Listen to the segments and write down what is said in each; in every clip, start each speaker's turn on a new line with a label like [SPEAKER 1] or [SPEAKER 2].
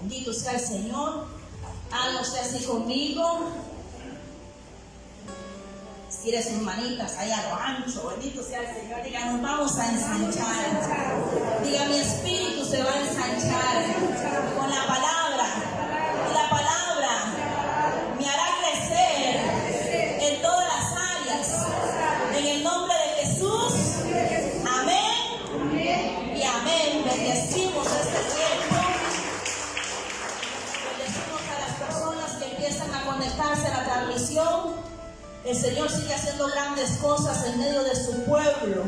[SPEAKER 1] Bendito sea el Señor. Hágase así conmigo. Estire sus manitas ahí a lo ancho. Bendito sea el Señor. Diga, nos vamos a ensanchar. Diga, mi espíritu se va a ensanchar con la palabra. Y la palabra me hará crecer en todas las áreas. En el nombre de Jesús. Amén. Y amén. Bendecimos este tiempo. Bendecimos a las personas que empiezan a conectarse a la transmisión. El Señor sigue haciendo grandes cosas en medio de su pueblo.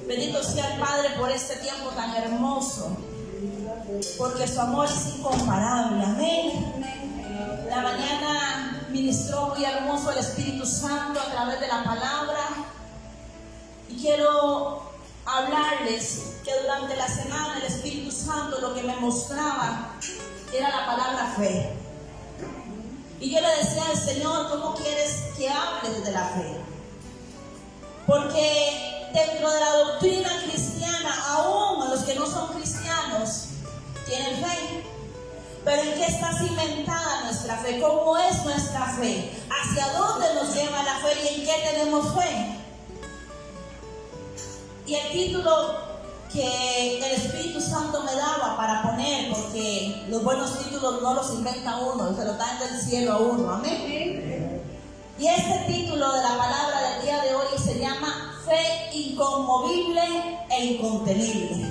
[SPEAKER 1] Bendito sea el Padre por este tiempo tan hermoso, porque su amor es incomparable. Amén. La mañana ministró muy hermoso el Espíritu Santo a través de la palabra. Y quiero hablarles que durante la semana el Espíritu Santo lo que me mostraba era la palabra fe. Y yo le decía al Señor, ¿cómo quieres que hable de la fe? Porque dentro de la doctrina cristiana, aún los que no son cristianos tienen fe. Pero ¿en qué está cimentada nuestra fe? ¿Cómo es nuestra fe? ¿Hacia dónde nos lleva la fe y en qué tenemos fe? Y el título que el Espíritu Santo me daba para poner, porque los buenos títulos no los inventa uno, se los dan del cielo a uno, amén. Y este título de la palabra del día de hoy se llama Fe inconmovible e incontenible.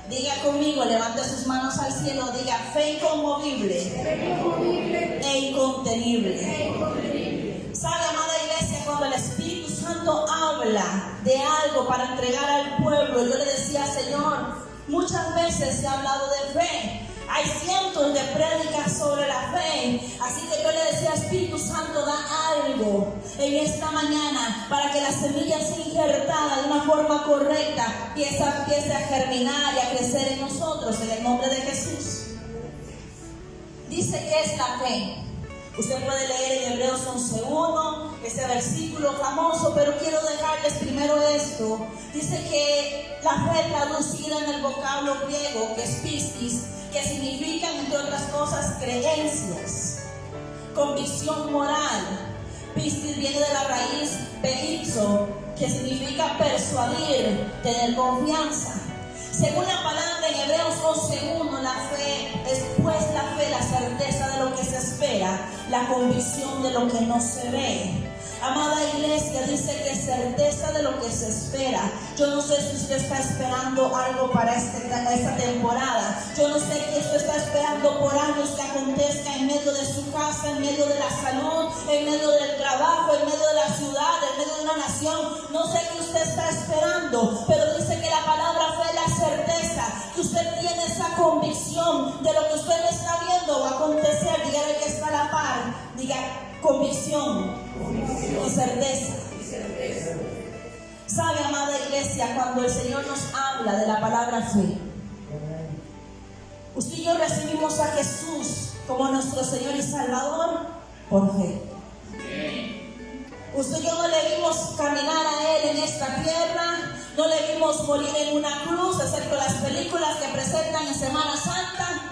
[SPEAKER 1] Diga conmigo, levante sus manos al cielo, diga fe inconmovible e incontenible. ¿Sabe, amada iglesia, cuando el Espíritu Santo habla de algo para entregar al pueblo? Yo le decía, Señor, muchas veces se ha hablado de fe. Hay cientos de prédicas sobre la fe. Así que yo le decía, Espíritu Santo, da algo en esta mañana para que la semilla sea injertada de una forma correcta y esa empiece a germinar y a crecer en nosotros, en el nombre de Jesús. Dice que es la fe. Usted puede leer en Hebreos 11:1, ese versículo famoso, pero quiero dejarles primero esto. Dice que la fe traducida en el vocablo griego, que es pistis, que significa, entre otras cosas, creencias, convicción moral. Pistis viene de la raíz peixo, que significa persuadir, tener confianza. Según la palabra en Hebreos 11:1, la fe es pues la fe, la certeza de lo que se espera, la convicción de lo que no se ve. Amada iglesia, dice que certeza de lo que se espera. Yo no sé si usted está esperando algo para esta temporada. Yo no sé que usted está esperando por años que acontezca en medio de su casa, en medio de la salud, en medio del trabajo, en medio de la ciudad, en medio de una nación. No sé qué usted está esperando, pero dice que la palabra fe es la certeza, que usted tiene esa convicción de lo que usted no está viendo va a acontecer. Dígale que está a la par, diga convicción y certeza. Sabe, amada iglesia, cuando el Señor nos habla de la palabra fe, usted y yo recibimos a Jesús como nuestro Señor y Salvador por fe. Usted y yo no le vimos caminar a Él en esta tierra, no le vimos morir en una cruz, excepto las películas que presentan en Semana Santa.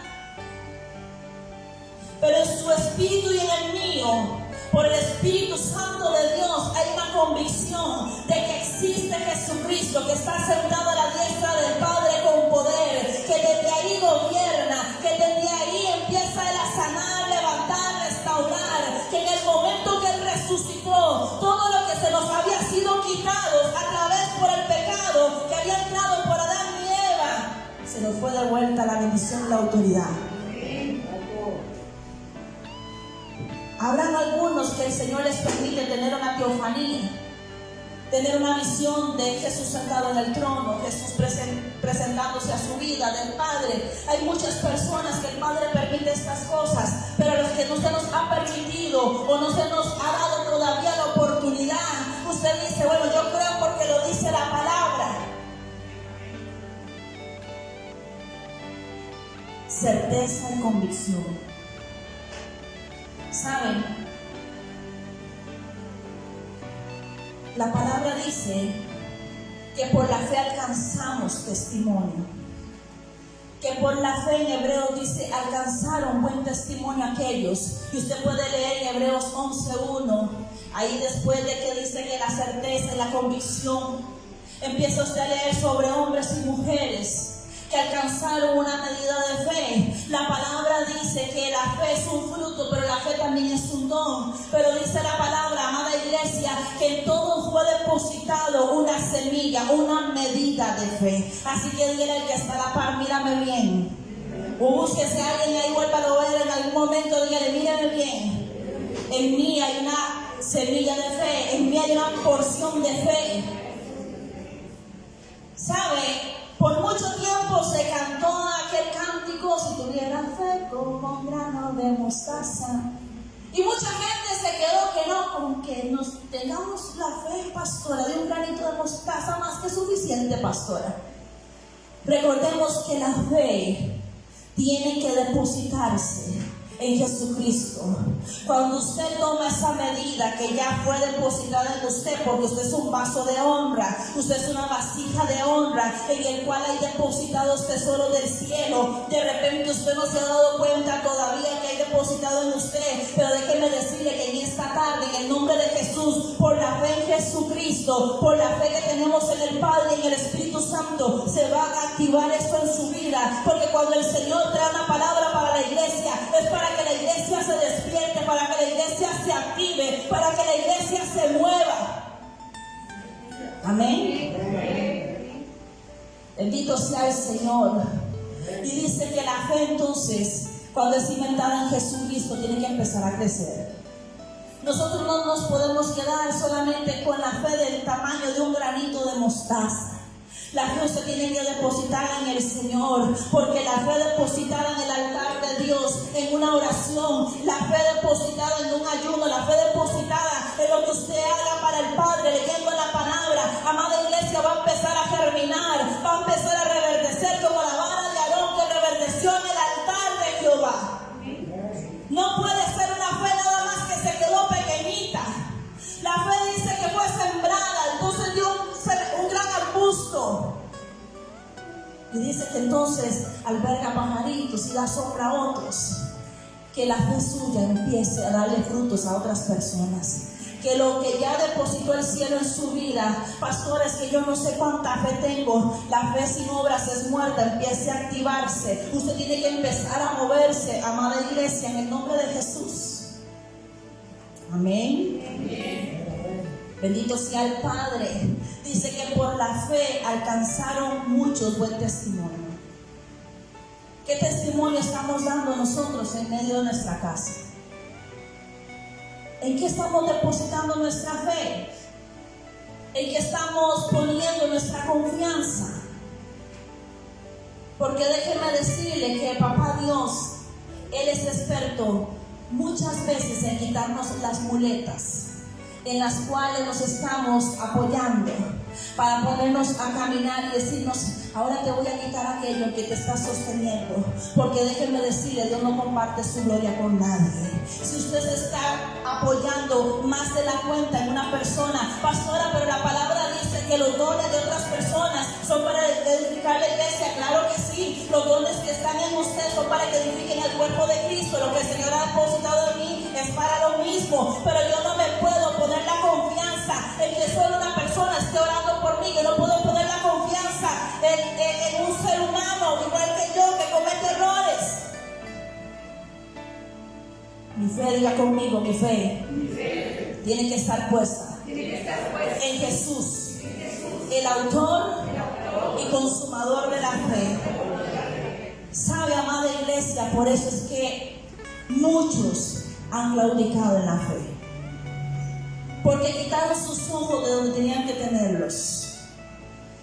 [SPEAKER 1] Pero en su espíritu y en el mío, por el Espíritu Santo de Dios, hay una convicción de que existe Jesucristo, que está sentado a la diestra del Padre con poder, que desde ahí gobierna, que desde ahí empieza Él a sanar, levantar, restaurar, que en el momento que Él resucitó, todo lo que se nos había sido quitado a través por el pecado que había entrado por Adán y Eva, se nos fue de vuelta la bendición y la autoridad. Habrán algunos que el Señor les permite tener una teofanía, tener una visión de Jesús sentado en el trono, Jesús presentándose a su vida del Padre. Hay muchas personas que el Padre permite estas cosas, pero a los que no se nos ha permitido o no se nos ha dado todavía la oportunidad, usted dice, bueno, yo creo porque lo dice la palabra. Certeza y convicción. ¿Saben? La palabra dice que por la fe alcanzamos testimonio. Que por la fe, en hebreo dice, alcanzamos testimonio a aquellos. Y usted puede leer en Hebreos 11:1, ahí después de que dice que la certeza y la convicción, empieza usted a leer sobre hombres y mujeres que alcanzaron una medida de fe. La palabra dice que la fe es un fruto, pero la fe también es un don. Pero dice la palabra, amada iglesia, que en todos fue depositado una semilla, una medida de fe. Así que dígale al que está a la par, mírame bien. O búsquese a alguien ahí, vuélvalo a ver en algún momento, dígale, mírame bien. En mí hay una semilla de fe, en mí hay una porción de fe. ¿Sabe? Por mucho tiempo se cantó aquel cántico, si tuviera fe como un grano de mostaza. Y mucha gente se quedó que no, con que nos tengamos la fe, pastora, de un granito de mostaza, más que suficiente, pastora. Recordemos que la fe tiene que depositarse en Jesucristo. Cuando usted toma esa medida que ya fue depositada en usted, porque usted es un vaso de honra, usted es una vasija de honra en el cual hay depositados tesoros del cielo. De repente usted no se ha dado cuenta todavía que hay depositado en usted, pero déjeme decirle que en esta tarde, en el nombre de Jesús, por la fe en Jesucristo, por la fe que tenemos en el Padre y en el Espíritu Santo, se va a activar eso en su vida. Porque cuando el Señor trae una palabra para la iglesia, es para que la iglesia se despierte, para que la iglesia se active, para que la iglesia se mueva. Amén. Bendito sea el Señor. Y dice que la fe, entonces, cuando es cimentada en Jesucristo, tiene que empezar a crecer. Nosotros no nos podemos quedar solamente con la fe del tamaño de un granito de mostaza. La fe usted tiene que depositar en el Señor, porque la fe depositada en el altar de Dios, en una oración, la fe depositada en un ayuno, la fe depositada en lo que usted haga para el Padre, leyendo la palabra, amada iglesia, va a empezar a germinar, va a empezar a reverdecer como la vara de Aarón que reverdeció en el altar de Jehová. No puede ser una fe nada más que se quedó pequeñita. La fe dice que fue sembrada, entonces dio un gran arbusto. Y dice que entonces alberga pajaritos y da sombra a otros. Que la fe suya empiece a darle frutos a otras personas. Que lo que ya depositó el cielo en su vida, pastores, que yo no sé cuánta fe tengo, la fe sin obras es muerta, empiece a activarse. Usted tiene que empezar a moverse, amada iglesia, en el nombre de Jesús. Amén. Amén. Bendito sea el Padre. Dice que por la fe alcanzaron muchos buen testimonio. ¿Qué testimonio estamos dando nosotros en medio de nuestra casa? ¿En qué estamos depositando nuestra fe? ¿En qué estamos poniendo nuestra confianza? Porque déjeme decirle que Papá Dios, Él es experto muchas veces en quitarnos las muletas en las cuales nos estamos apoyando para ponernos a caminar y decirnos, ahora te voy a quitar aquello que te está sosteniendo. Porque déjenme decirle, Dios no comparte su gloria con nadie. Si usted se está apoyando más de la cuenta en una persona, pastora, pero la palabra dice que los dones de otras personas son para edificar la iglesia. Claro que sí, los dones que están en usted son para que edifiquen el cuerpo de Cristo. Lo que el Señor ha depositado en mí es para lo mismo, pero yo no me puedo poner la confianza en que solo una persona esté orando por mí. Yo no puedo poner la confianza en un ser humano igual que yo, que comete errores. Mi fe, diga conmigo, mi fe tiene que estar puesta en Jesús, el autor y consumador de la fe. Sabe, amada iglesia, por eso es que muchos han claudicado en la fe, porque quitaron sus ojos de donde tenían que tenerlos.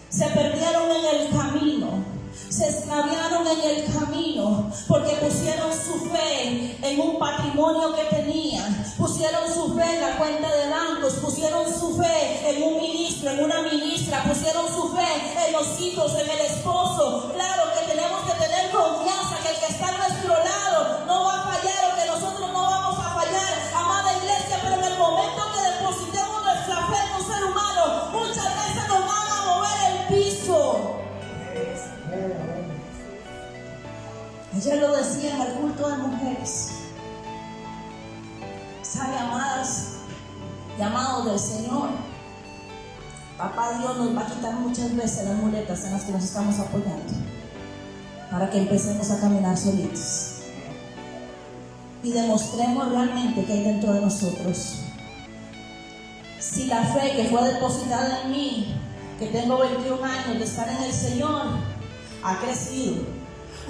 [SPEAKER 1] Se perdieron en el camino, se extraviaron en el camino, porque pusieron su fe en un patrimonio que tenían, pusieron su fe en la cuenta de bancos, pusieron su fe en un ministro, en una ministra, pusieron su fe en los hijos, en el esposo. Claro que tenemos que tener confianza que el que está a nuestro lado no va a fallar, o que nosotros no vamos a fallar, amada iglesia, pero en el momento que depositemos nuestra fe en un ser humano, muchas veces nos van a mover el piso. Ayer lo decía en el culto de mujeres. mujeres. ¿Sabe, amadas y amados del Señor? Papá Dios nos va a quitar muchas veces las muletas en las que nos estamos apoyando para que empecemos a caminar solitos y demostremos realmente que hay dentro de nosotros. Si la fe que fue depositada en mí, que tengo 21 años de estar en el Señor, ha crecido,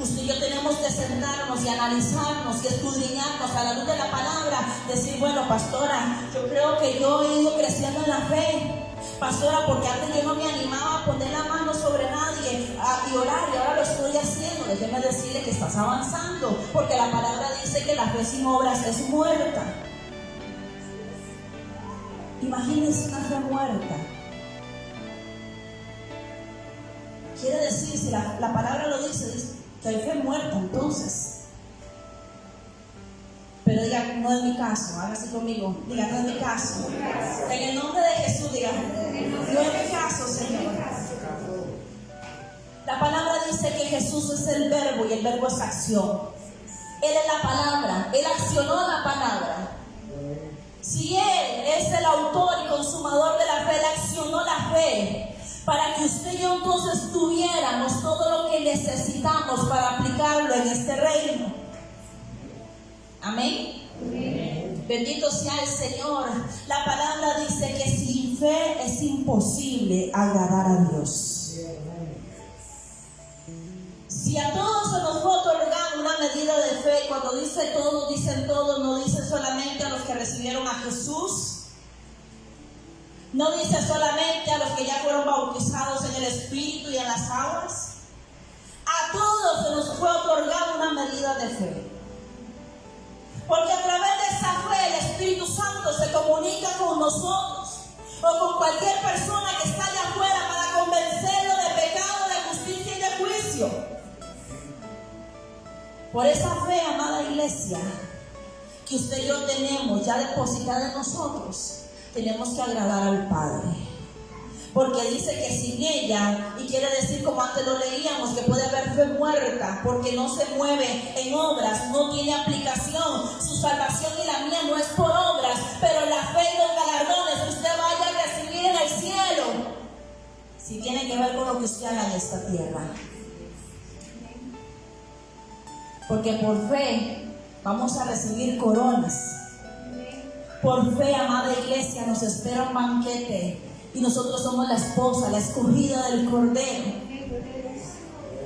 [SPEAKER 1] usted y yo tenemos que sentarnos y analizarnos y escudriñarnos a la luz de la palabra, decir, bueno, pastora, yo creo que yo he ido creciendo en la fe. Pastora, porque antes yo no me animaba a poner la mano sobre nadie y orar, y ahora lo estoy haciendo. Déjeme decirle que estás avanzando, porque la palabra dice que la fe sin obras es muerta. Imagínense una fe muerta. Quiere decir, si la palabra lo dice que hay fe muerta, entonces. Pero diga, no es mi caso, haga así conmigo, diga, no es mi caso. En el nombre de Jesús, diga, no es mi caso, Señor. La palabra dice que Jesús es el verbo y el verbo es acción. Él es la palabra, Él accionó la palabra. Si Él es el autor y consumador de la fe, Él accionó la fe para que usted y yo entonces tuviéramos todo lo que necesitamos para aplicarlo en este reino. Amén. Amén. Bendito sea el Señor. La palabra dice que sin fe es imposible agradar a Dios. Si a todos se nos fue otorgada una medida de fe, cuando dice todos, dicen todos, no dice solamente a los que recibieron a Jesús, no dice solamente a los que ya fueron bautizados en el Espíritu y en las aguas. A todos se nos fue otorgada una medida de fe. Porque a través de esa fe el Espíritu Santo se comunica con nosotros o con cualquier persona que está allá afuera para convencerlo de pecado, de justicia y de juicio. Por esa fe, amada iglesia, que usted y yo tenemos ya depositada en nosotros, tenemos que agradar al Padre. Porque dice que sin ella, y quiere decir como antes lo leíamos, que puede haber fe muerta, porque no se mueve en obras, no tiene aplicación. Su salvación y la mía no es por obras, pero la fe y los galardones que usted vaya a recibir en el cielo, si tiene que ver con lo que usted haga en esta tierra. Porque por fe vamos a recibir coronas. Por fe, amada iglesia, nos espera un banquete. Y nosotros somos la esposa, la escogida del Cordero.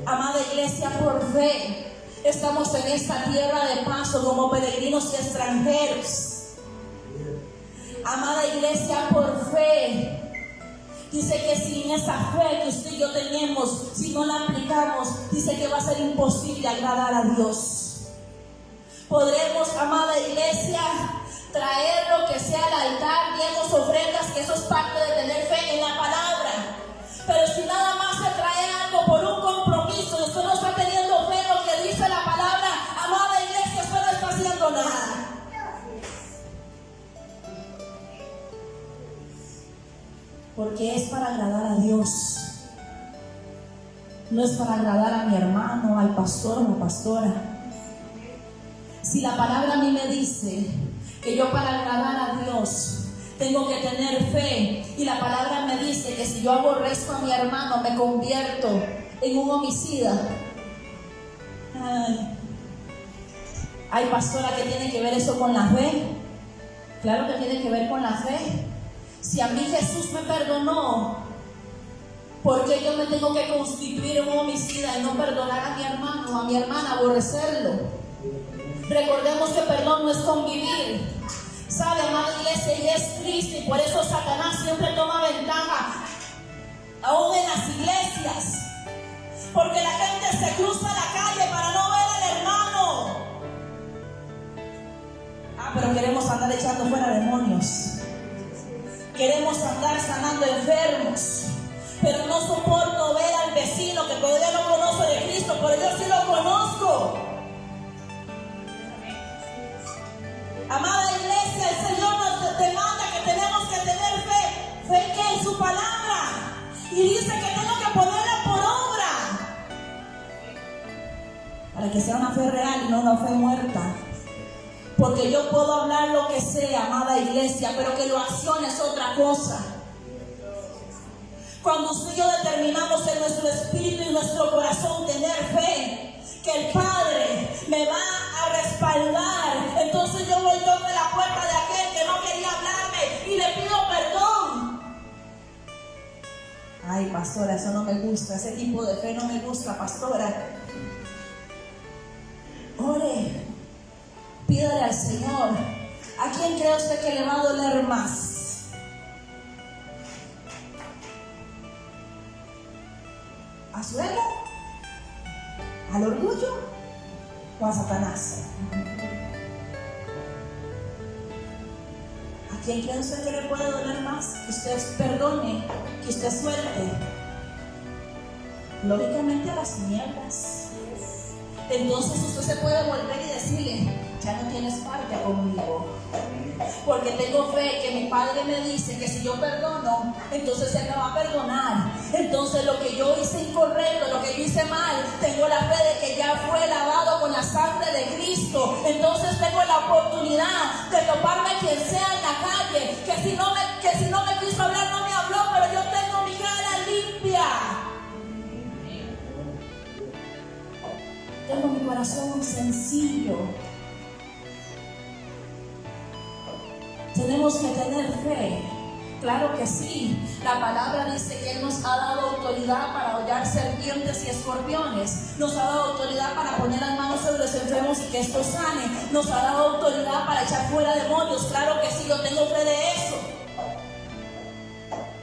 [SPEAKER 1] Amada iglesia, por fe estamos en esta tierra de paso como peregrinos y extranjeros. Amada iglesia, por fe, dice que sin esa fe que usted y yo tenemos, si no la aplicamos, dice que va a ser imposible agradar a Dios. Podremos, amada iglesia, traer lo que sea al altar, diezmos, ofrendas, que eso es parte de tener fe en la palabra. Pero si nada más se trae algo por un compromiso, y usted no está teniendo fe en lo que dice la palabra, amada iglesia, usted no está haciendo nada. Porque es para agradar a Dios. No es para agradar a mi hermano, al pastor o la pastora. Si la palabra a mí me dice que yo para agradar a Dios tengo que tener fe, y la palabra me dice que si yo aborrezco a mi hermano me convierto en un homicida. Ay, pastora, ¿qué tiene que ver eso con la fe? Claro que tiene que ver con la fe. Si a mí Jesús me perdonó, ¿por qué yo me tengo que constituir en un homicida y no perdonar a mi hermano o a mi hermana, aborrecerlo? Recordemos que perdón no es convivir. Sabe, amada iglesia, y es triste, y por eso Satanás siempre toma ventaja, aún en las iglesias, porque la gente se cruza la calle para no ver al hermano. Pero queremos andar echando fuera demonios, queremos andar sanando enfermos, pero no soporto ver al vecino que todavía no conoce de Cristo, pero yo sí lo conozco. Amada iglesia, el Señor nos demanda que tenemos que tener fe que en su palabra, y dice que tengo que ponerla por obra para que sea una fe real y no una fe muerta. Porque yo puedo hablar lo que sea, amada iglesia, pero que lo accione es otra cosa. Cuando usted y yo determinamos en nuestro espíritu y nuestro corazón tener fe, que el Padre me va a respaldar, entonces yo voy toco la puerta de aquel que no quería hablarme y le pido perdón. Ay, pastora, eso no me gusta, ese tipo de fe no me gusta, pastora. Ore, pídale al Señor. ¿A quién cree usted que le va a doler más? ¿A su ego? ¿Al orgullo? ¿O a Satanás? ¿A quién cree usted que le puede doler más? Que usted perdone, que usted suelte. Lógicamente a las tinieblas. Entonces usted se puede volver y decirle: ya no tienes parte conmigo, porque tengo fe que mi Padre me dice que si yo perdono, entonces Él me va a perdonar. Entonces lo que yo hice incorrecto, lo que yo hice mal, tengo la fe de que ya fue lavado con la sangre de Cristo. Entonces tengo la oportunidad de toparme a quien sea en la calle, que si no me quiso hablar, no me habló, pero yo tengo mi cara limpia. Tengo mi corazón sencillo. Tenemos que tener fe. Claro que sí. La palabra dice que Él nos ha dado autoridad para hollar serpientes y escorpiones. Nos ha dado autoridad para poner las manos sobre los enfermos y que estos sanen. Nos ha dado autoridad para echar fuera demonios. Claro que sí, yo tengo fe de eso.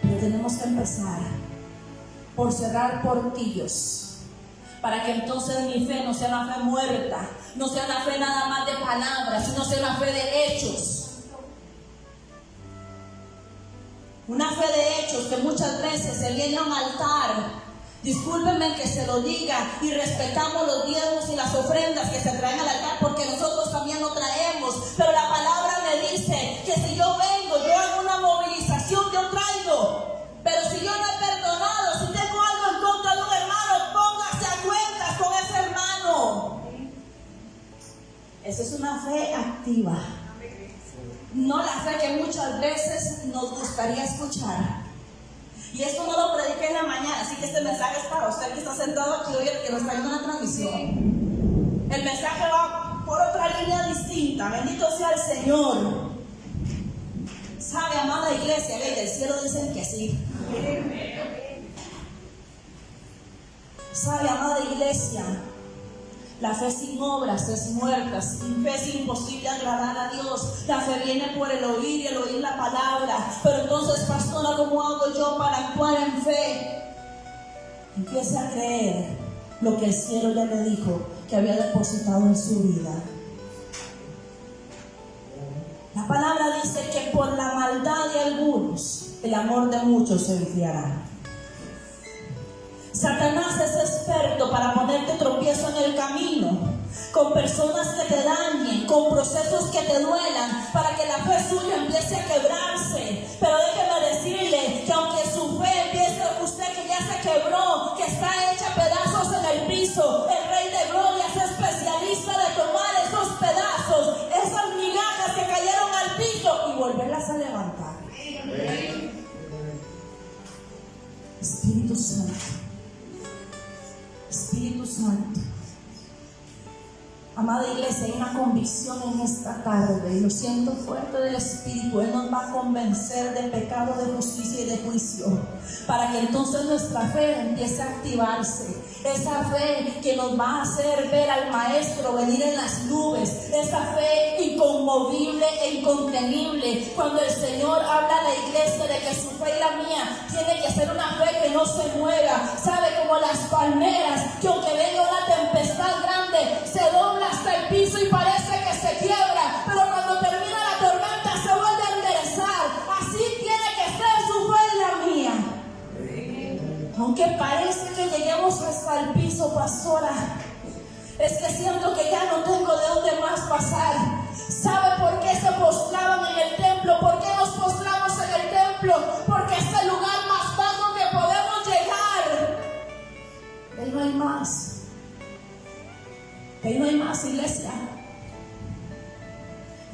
[SPEAKER 1] Pero tenemos que empezar por cerrar portillos, para que entonces mi fe no sea una fe muerta, no sea una fe nada más de palabras, sino sea una fe de hechos. Una fe de hechos que muchas veces se viene a un altar. Discúlpenme que se lo diga, y respetamos los diezmos y las ofrendas que se traen al altar, porque nosotros también lo traemos. Pero la palabra me dice que si yo vengo, yo hago una movilización, yo traigo. Pero si yo no he perdonado, si tengo algo en contra de un hermano, póngase a cuentas con ese hermano. Esa es una fe activa. No la fe que muchas veces nos gustaría escuchar. Y esto no lo prediqué en la mañana, así que este mensaje es para usted que está sentado aquí hoy, el que lo está viendo en la transmisión. El mensaje va por otra línea distinta. Bendito sea el Señor. ¿Sabe, amada iglesia? Ley del cielo dicen que sí. ¿Sabe, amada iglesia? La fe sin obras es muerta. Sin fe es imposible agradar a Dios. La fe viene por el oír y el oír la palabra. Pero entonces, pastora, ¿cómo hago yo para actuar en fe? Empiece a creer lo que el cielo ya le dijo que había depositado en su vida. La palabra dice que por la maldad de algunos, el amor de muchos se enfriará. Satanás es experto para ponerte tropiezo en el camino, con personas que te dañen, con procesos que te duelan, para que la fe suya empiece a quebrarse. Pero déjeme decirle que aunque su fe empiece, usted que ya se quebró, que está hecha pedazos en el piso, el Rey de Gloria es especialista de tomar esos pedazos, esas migajas que cayeron al piso, y volverlas a levantar. Espíritu Santo, Espíritu Santo. Amada iglesia, hay una convicción en esta tarde, y lo siento fuerte del Espíritu. Él nos va a convencer de pecado, de justicia y de juicio, para que entonces nuestra fe empiece a activarse. Esa fe que nos va a hacer ver al Maestro venir en las nubes, esa fe inconmovible e incontenible. Cuando el Señor habla a la iglesia de que su fe y la mía tiene que ser una fe que no se mueva, sabe, como las palmeras, que aunque venga una tempestad grande, se dobla hasta el piso y parece que se quiebra, pero cuando termina la tormenta se vuelve a enderezar. Así tiene que ser su fe y la mía. Aunque parece que lleguemos hasta el piso, pastora, es que siento que ya no tengo de dónde más pasar. ¿Sabe por qué se postraban en el templo? ¿Por qué nos postramos en el templo? Porque es el lugar más bajo que podemos llegar. Ahí no hay más. Ahí no hay más, iglesia.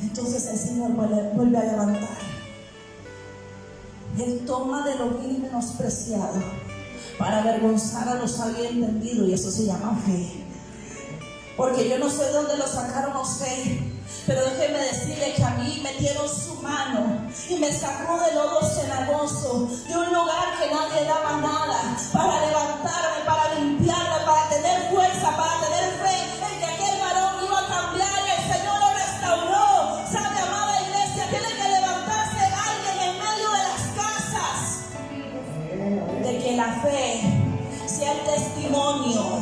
[SPEAKER 1] Entonces el Señor vuelve a levantar. Él toma de lo vil y menospreciado para avergonzar a los sabios y entendidos, y eso se llama fe. Porque yo no sé de dónde lo sacaron a usted, pero déjeme decirle que a mí metieron su mano y me sacó del lodo cenagoso, de un lugar que nadie daba nada, para levantarme, para limpiarme, para tener fuerza, para tener fe en que aquel varón iba a cambiar y el Señor lo restauró. ¿Sabe, amada iglesia? Tiene que levantarse alguien en medio de las casas, de que la fe sea el testimonio.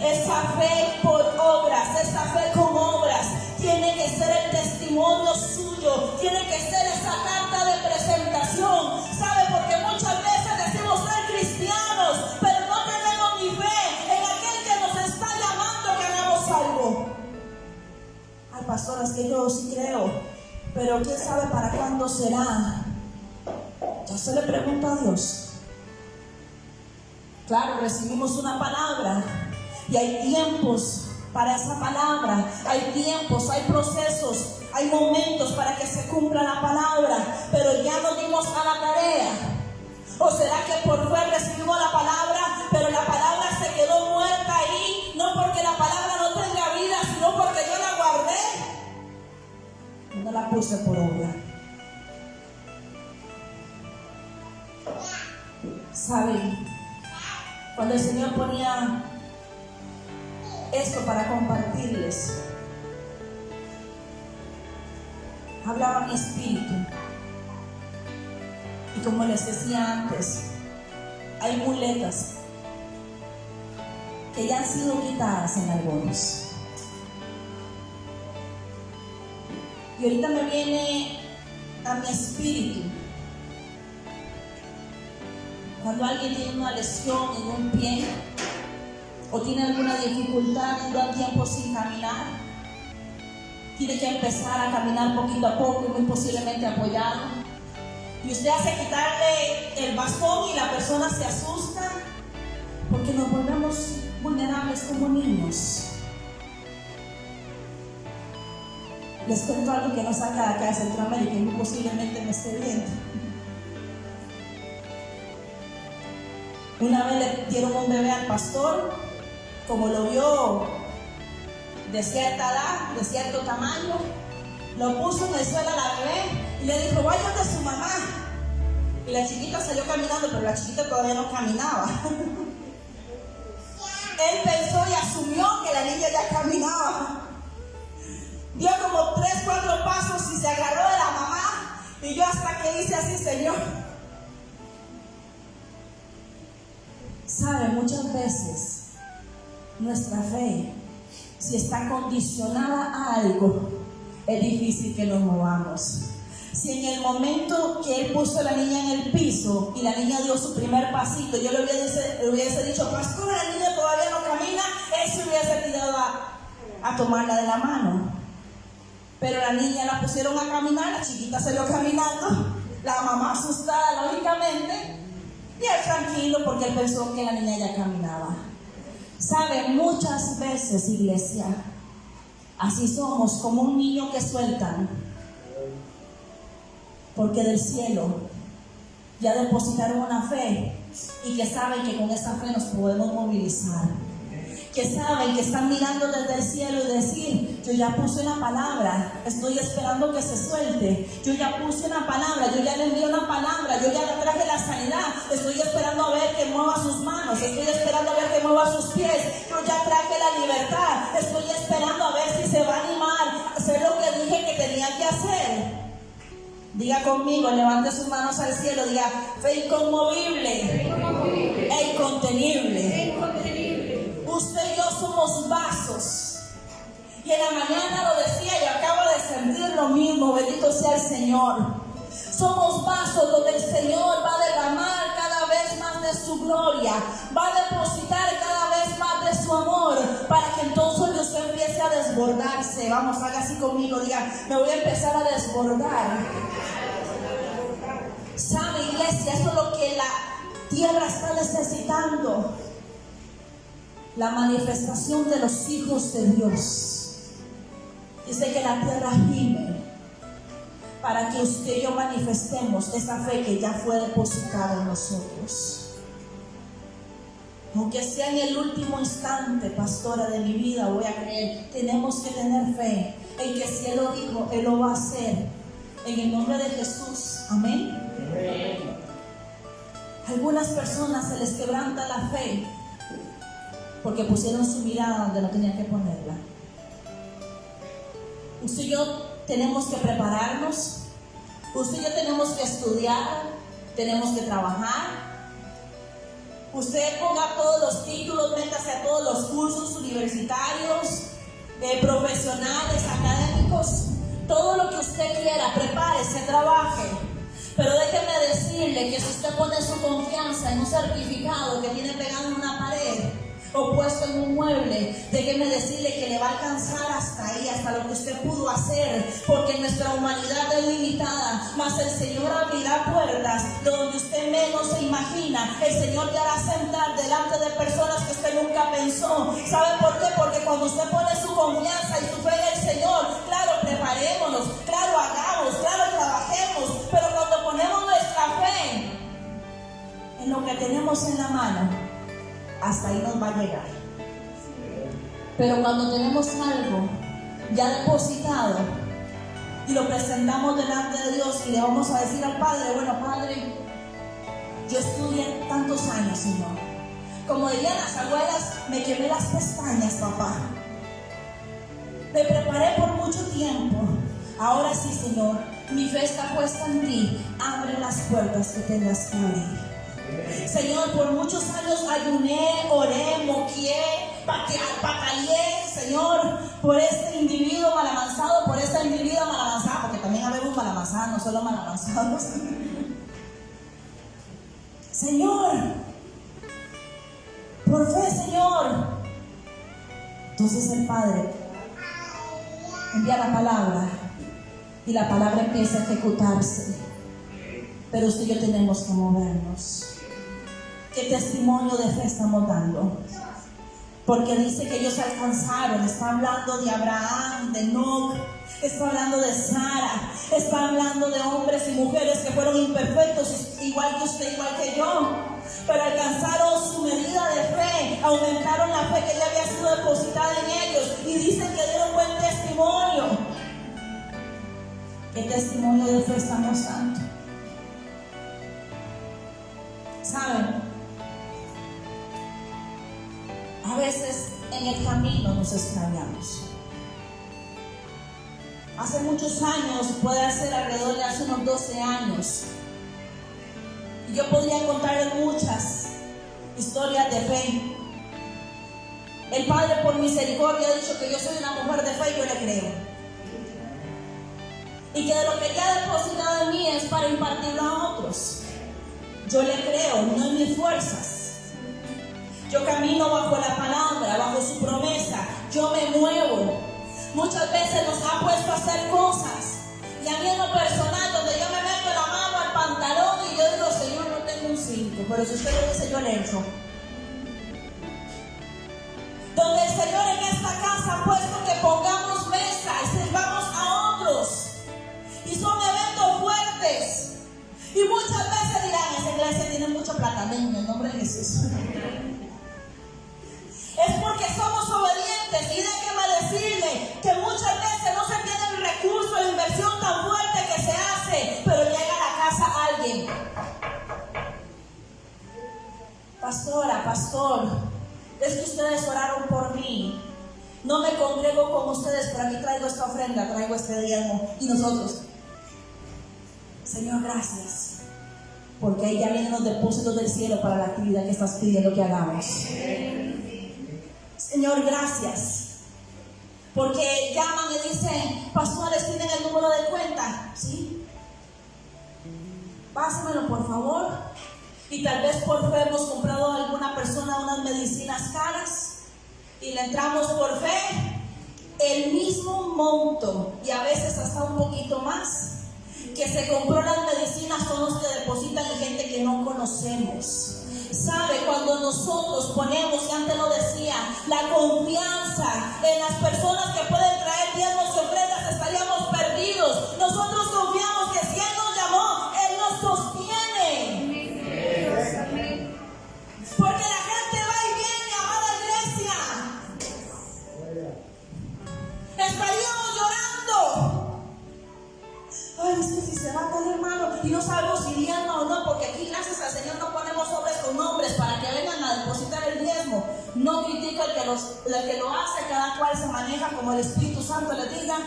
[SPEAKER 1] Esa fe por obras, esa fe con obras, tiene que ser el testimonio suyo, tiene que ser esa carta de presentación. ¿Sabe? Porque muchas veces decimos ser cristianos, pero no tenemos ni fe en aquel que nos está llamando que hagamos algo. Ay, pastora, es que yo sí creo, pero quién sabe para cuándo será. Ya se le pregunta a Dios. Claro, recibimos una palabra y hay tiempos para esa palabra, hay tiempos, hay procesos, hay momentos para que se cumpla la palabra, pero ya nos dimos a la tarea. ¿O será que por fe recibimos la palabra, pero la palabra se quedó muerta ahí, no porque la palabra no tenga vida, sino porque yo la guardé? No la puse por obra. ¿Saben? Cuando el Señor ponía esto para compartirles, hablaba mi espíritu. Y como les decía antes, hay muletas que ya han sido quitadas en algunos. Y ahorita me viene a mi espíritu cuando alguien tiene una lesión en un pie o tiene alguna dificultad en un tiempo sin caminar, tiene que empezar a caminar poquito a poco y muy posiblemente apoyado, y usted hace quitarle el bastón y la persona se asusta porque nos volvemos vulnerables como niños. Les cuento algo que no saca de acá de Centroamérica y muy posiblemente me esté viendo. Una vez le dieron un bebé al pastor, como lo vio de cierta edad, de cierto tamaño, lo puso en el suelo a la bebé y le dijo, vaya de su mamá. Y la chiquita salió caminando, pero la chiquita todavía no caminaba. Él pensó y asumió que la niña ya caminaba. Dio como 3, 4 pasos y se agarró de la mamá. Y yo hasta que hice así, Señor. ¿Sabe? Muchas veces nuestra fe, si está condicionada a algo, es difícil que nos movamos. Si en el momento que él puso a la niña en el piso y la niña dio su primer pasito, yo le hubiese dicho, pastor, la niña todavía no camina, él se hubiese tirado a tomarla de la mano. Pero la niña la pusieron a caminar, la chiquita salió caminando, la mamá asustada lógicamente, y él tranquilo porque él pensó que la niña ya caminaba. ¿Sabe? Muchas veces, iglesia, así somos, como un niño que sueltan, porque del cielo ya depositaron una fe y que saben que con esa fe nos podemos movilizar, que saben que están mirando desde el cielo y decir, yo ya puse una palabra, estoy esperando que se suelte, yo ya puse una palabra, yo ya le envié una palabra, yo ya le traje la sanidad, estoy esperando a ver que mueva sus manos, estoy esperando a ver que mueva sus pies, yo ya traje la libertad, estoy esperando a ver si se va a animar a hacer lo que dije que tenía que hacer. Diga conmigo, levante sus manos al cielo, diga, fe inconmovible e incontenible. Usted y yo somos vasos. Y en la mañana lo decía y acabo de sentir lo mismo, bendito sea el Señor. Somos vasos donde el Señor va a derramar cada vez más de su gloria, va a depositar cada vez más de su amor, para que entonces usted empiece a desbordarse. Vamos, haga así conmigo, diga, me voy a empezar a desbordar. ¿Sabe, iglesia? Eso es lo que la tierra está necesitando. La manifestación de los hijos de Dios. Dice que la tierra gime para que usted y yo manifestemos esa fe que ya fue depositada en nosotros. Aunque sea en el último instante, pastora, de mi vida, voy a creer. Tenemos que tener fe en que si Él lo dijo, Él lo va a hacer. En el nombre de Jesús. Amén. Amén. Algunas personas se les quebranta la fe porque pusieron su mirada donde no tenían que ponerla. Usted y yo tenemos que prepararnos. Usted y yo tenemos que estudiar. Tenemos que trabajar. Usted ponga todos los títulos, métase a todos los cursos universitarios, profesionales, académicos, todo lo que usted quiera, prepárese, trabaje. Pero déjeme decirle que si usted pone su confianza en un certificado que tiene pegado en una pared o puesto en un mueble, déjeme decirle que le va a alcanzar hasta ahí, hasta lo que usted pudo hacer, porque nuestra humanidad es limitada, mas el Señor abrirá puertas de donde usted menos se imagina. El Señor te hará sentar delante de personas que usted nunca pensó. ¿Sabe por qué? Porque cuando usted pone su confianza y su fe en el Señor, claro, preparémonos, claro, hagamos, claro, trabajemos, pero cuando ponemos nuestra fe en lo que tenemos en la mano, hasta ahí nos va a llegar. Pero cuando tenemos algo ya depositado y lo presentamos delante de Dios y le vamos a decir al Padre, bueno, Padre, yo estudié tantos años, Señor. Como dirían las abuelas, me quemé las pestañas, papá. Me preparé por mucho tiempo. Ahora sí, Señor, mi fe está puesta en ti. Abre las puertas que tengas que abrir. Señor, por muchos años ayuné, oré, moqué, batallé, Señor, por este individuo mal avanzado, por esta individua mal avanzada, porque también habemos mal avanzados, no solo mal avanzados. Señor, por fe, Señor. Entonces el Padre envía la palabra y la palabra empieza a ejecutarse. Pero usted y yo tenemos que movernos. ¿Qué testimonio de fe estamos dando? Porque dice que ellos alcanzaron. Está hablando de Abraham, de Enoc, está hablando de Sara, está hablando de hombres y mujeres que fueron imperfectos, igual que usted, igual que yo, pero alcanzaron su medida de fe, aumentaron la fe que ya había sido depositada en ellos y dicen que dieron buen testimonio. ¿Qué testimonio de fe estamos dando? ¿Saben? A veces en el camino nos extrañamos. Hace muchos años, puede ser alrededor de hace unos 12 años, y yo podría contarles muchas historias de fe. El Padre por misericordia ha dicho que yo soy una mujer de fe y yo le creo. Y que de lo que ya ha depositado en mí es para impartirlo a otros. Yo le creo, no en mis fuerzas. Yo camino bajo la palabra, bajo su promesa. Yo me muevo. Muchas veces nos ha puesto a hacer cosas. Y a mí en lo personal, donde yo me meto la mano al pantalón y yo digo, Señor, no tengo un 5. Pero si usted lo dice, yo le echo. Donde el Señor en esta casa ha puesto que pongamos mesa y sirvamos a otros. Y son eventos fuertes. Y muchas veces dirán, esa iglesia tiene mucho plata. En el nombre de Jesús. Es porque somos obedientes. Y déjeme decirle que muchas veces no se tiene el recurso, la inversión tan fuerte que se hace, pero llega a la casa alguien. Pastora, pastor, es que ustedes oraron por mí. No me congrego con ustedes, pero aquí traigo esta ofrenda, traigo este diezmo. Y nosotros, Señor, gracias, porque ahí ya vienen los depósitos del cielo para la actividad que estás pidiendo que hagamos. Señor, gracias, porque llaman y dicen, pastores, ¿tienen el número de cuenta? Sí. Pásamelo, por favor. Y tal vez por fe hemos comprado a alguna persona unas medicinas caras y le entramos por fe el mismo monto y a veces hasta un poquito más que se compró las medicinas son los que depositan en gente que no conocemos. Sabe, cuando nosotros ponemos, y antes lo decía, la confianza en las personas que pueden traer diezmos y ofrendas, estaríamos perdidos. Nosotros confiamos se va a caer, hermano, y no sabemos si diezma o no, porque aquí gracias al Señor no ponemos sobres con nombres para que vengan a depositar el diezmo. No critico el que lo hace, cada cual se maneja como el Espíritu Santo le diga.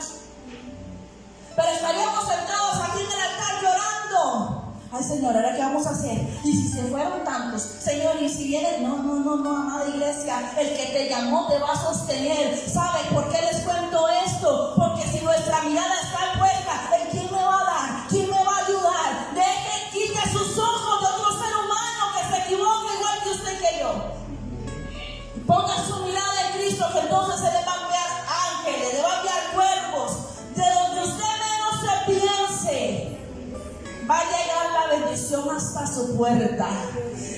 [SPEAKER 1] Pero estaríamos sentados aquí en el altar llorando. Ay, Señor, ¿ahora qué vamos a hacer? Y si se fueron tantos, Señor, y si vienen, no, amada iglesia, el que te llamó te va a sostener. ¿Saben por qué les cuento esto? Porque si nuestra mirada está puesta en quién me va a dar, quién me va a ayudar, deje, quite sus ojos de otro ser humano que se equivoca igual que usted que yo. Ponga su mirada en Cristo, que entonces se le va a enviar ángeles, le va a enviar cuervos, de donde usted menos se piense. Va a llegar la bendición hasta su puerta.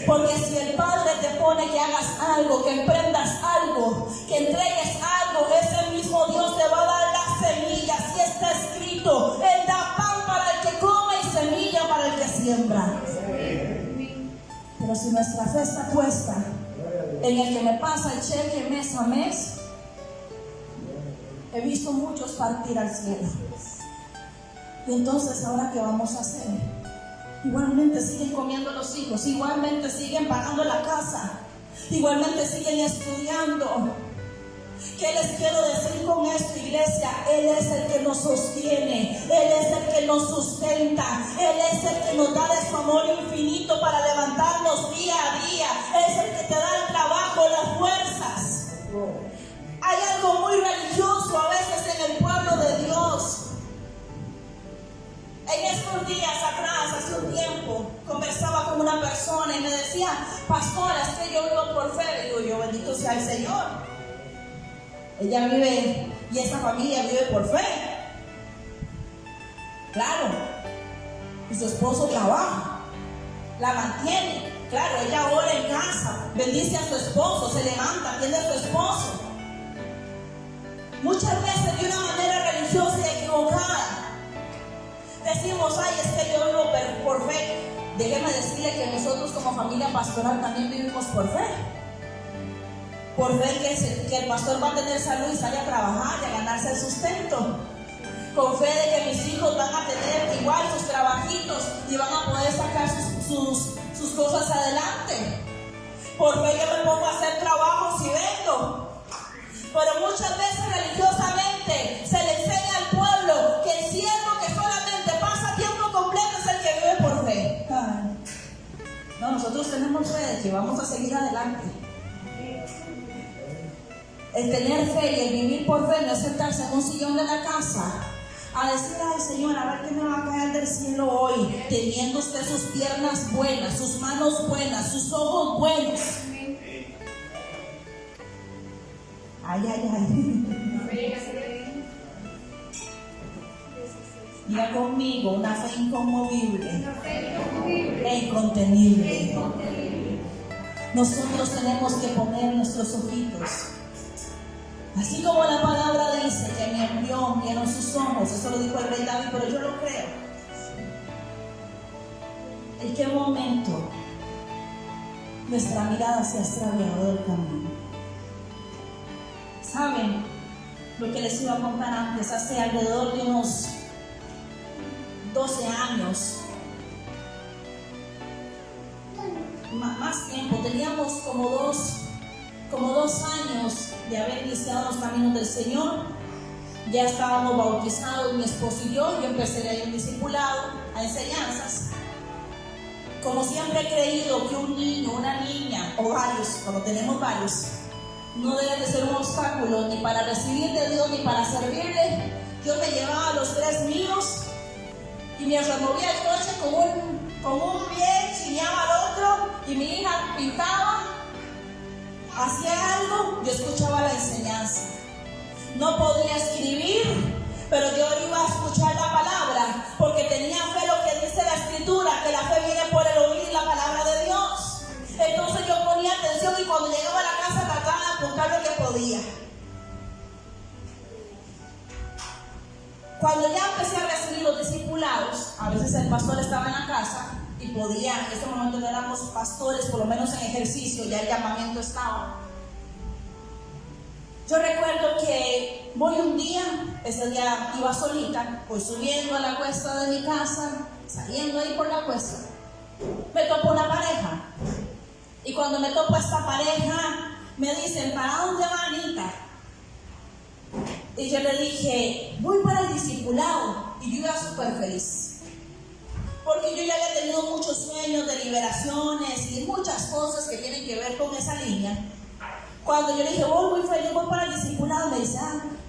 [SPEAKER 1] Porque si el Padre te pone que hagas algo, que emprendas algo, que entregues algo, ese mismo Dios te va a dar las semillas. Y está escrito: Él da pan para el que come y semilla para el que siembra. Pero si nuestra fe está puesta en el que me pasa el cheque mes a mes, he visto muchos partir al cielo. Y entonces, ¿ahora qué vamos a hacer? Igualmente siguen comiendo los hijos, igualmente siguen pagando la casa, igualmente siguen estudiando. ¿Qué les quiero decir con esto, iglesia? Él es el que nos sostiene, Él es el que nos sustenta, Él es el que nos da de su amor infinito para levantarnos día a día. Es el que te da el trabajo, las fuerzas. Hay algo muy religioso a veces en el pueblo de Dios. En estos días atrás, hace un tiempo, conversaba con una persona y me decía: pastora, es que yo vivo por fe. Le digo yo: bendito sea el Señor. Ella vive, y esta familia vive por fe. Claro. Y su esposo trabaja, la mantiene. Claro, ella ora en casa, bendice a su esposo, se levanta, atiende a su esposo. Muchas veces de una manera religiosa y equivocada decimos: ay, es que yo vivo por fe. Déjeme decirle que nosotros como familia pastoral también vivimos por fe. Por fe que el pastor va a tener salud y sale a trabajar y a ganarse el sustento. Con fe de que mis hijos van a tener igual sus trabajitos y van a poder sacar sus cosas adelante. Por fe yo me pongo a hacer trabajos y vendo. Pero muchas veces religiosamente se le enseña al pueblo que el siervo que solamente pasa tiempo completo es el que vive por fe. No, nosotros tenemos fe de que vamos a seguir adelante. El tener fe y el vivir por fe no es sentarse en un sillón de la casa a decir: ay, Señor, a ver qué me va a caer del cielo hoy, teniendo usted sus piernas buenas, sus manos buenas, sus ojos buenos. Ay. Diga conmigo: una fe inconmovible e incontenible. Nosotros tenemos que poner nuestros ojitos. Así como la palabra dice que mi embrión vieron sus ojos, eso lo dijo el rey David, pero yo lo creo. ¿En qué momento nuestra mirada se ha extraviado del camino? ¿Saben lo que les iba a contar antes? Hace alrededor de unos 12 años, más tiempo, teníamos como dos años de haber iniciado los caminos del Señor. Ya estábamos bautizados, mi esposo y yo empecé a ir a un discipulado, a enseñanzas. Como siempre he creído que un niño, una niña, o varios, cuando tenemos varios, no deben de ser un obstáculo ni para recibir de Dios ni para servirle. Yo me llevaba a los 3 míos y mientras movía el coche con un pie chineaba al otro y mi hija pintaba, hacía algo, yo escuchaba la enseñanza. No podía escribir, pero yo iba a escuchar la palabra porque tenía fe lo que dice la Escritura, que la fe viene por el oír la palabra de Dios. Entonces yo ponía atención y cuando llegaba a la casa trataba de apuntar lo que podía. Cuando ya empecé a recibir los discipulados, a veces el pastor estaba en la casa y podía, en ese momento no éramos pastores, por lo menos en ejercicio, ya el llamamiento estaba. Yo recuerdo que voy un día, ese día iba solita, voy subiendo a la cuesta de mi casa, saliendo ahí por la cuesta, me topo una pareja. Y cuando me topo a esta pareja, me dicen, ¿para dónde va Anita? Y yo le dije, voy para el discipulado. Y yo iba súper feliz, porque yo ya había tenido muchos sueños de liberaciones y muchas cosas que tienen que ver con esa línea. Cuando yo le dije, voy muy feliz, voy para el discipulado, me dice,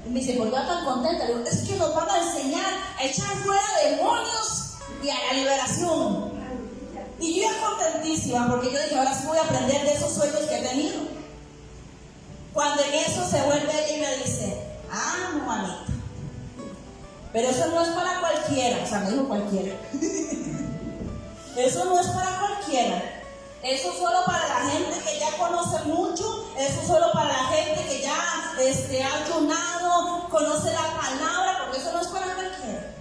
[SPEAKER 1] me dice, ¿por qué tan contenta? Le digo, es que nos van a enseñar a echar fuera demonios y a la liberación. Y yo iba contentísima, porque yo dije, ahora sí voy a aprender de esos sueños que he tenido. Cuando en eso se vuelve ella y me dice, no, Anita, pero eso no es para cualquiera. O sea, me dijo cualquiera. Eso no es para cualquiera. Eso solo para la gente que ya conoce mucho. Eso solo para la gente que ya ha ayunado, conoce la palabra, porque eso no es para cualquiera.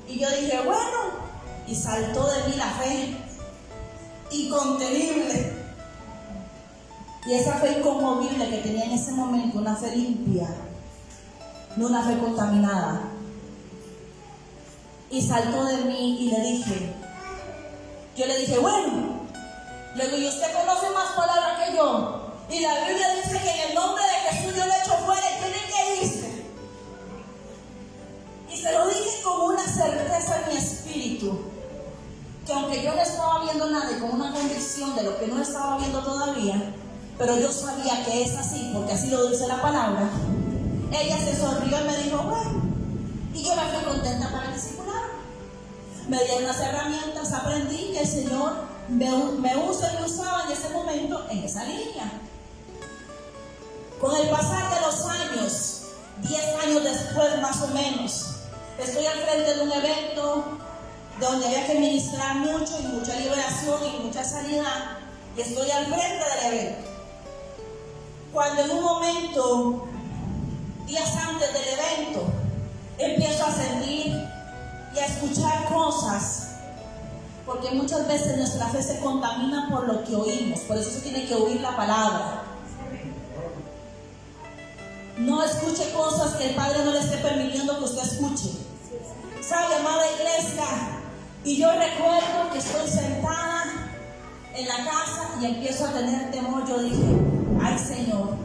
[SPEAKER 1] Y yo dije, bueno, y saltó de mí la fe incontenible. Y esa fe inconmovible que tenía en ese momento, una fe limpia, no una fe contaminada. Y saltó de mí y yo le dije, bueno, le digo, ¿y usted conoce más palabras que yo? Y la Biblia dice que en el nombre de Jesús yo le echo fuera y tiene que irse. Y se lo dije con una certeza en mi espíritu, que aunque yo no estaba viendo nada y con una convicción de lo que no estaba viendo todavía, pero yo sabía que es así, porque así lo dice la palabra. Ella se sonrió y me dijo, bueno, y yo me fui contenta para el discipulado. Me dieron las herramientas, aprendí que el Señor me usa y me usaba en ese momento, en esa línea. Con el pasar de los años, 10 años después más o menos, estoy al frente de un evento donde había que ministrar mucho y mucha liberación y mucha sanidad, y estoy al frente del evento. Cuando en un momento, días antes del evento, empiezo a sentir y a escuchar cosas, porque muchas veces nuestra fe se contamina por lo que oímos. Por eso se tiene que oír la palabra. No escuche cosas que el Padre no le esté permitiendo que usted escuche. ¿Sabe, amada iglesia? Y yo recuerdo que estoy sentada en la casa y empiezo a tener temor. Yo dije, ay Señor,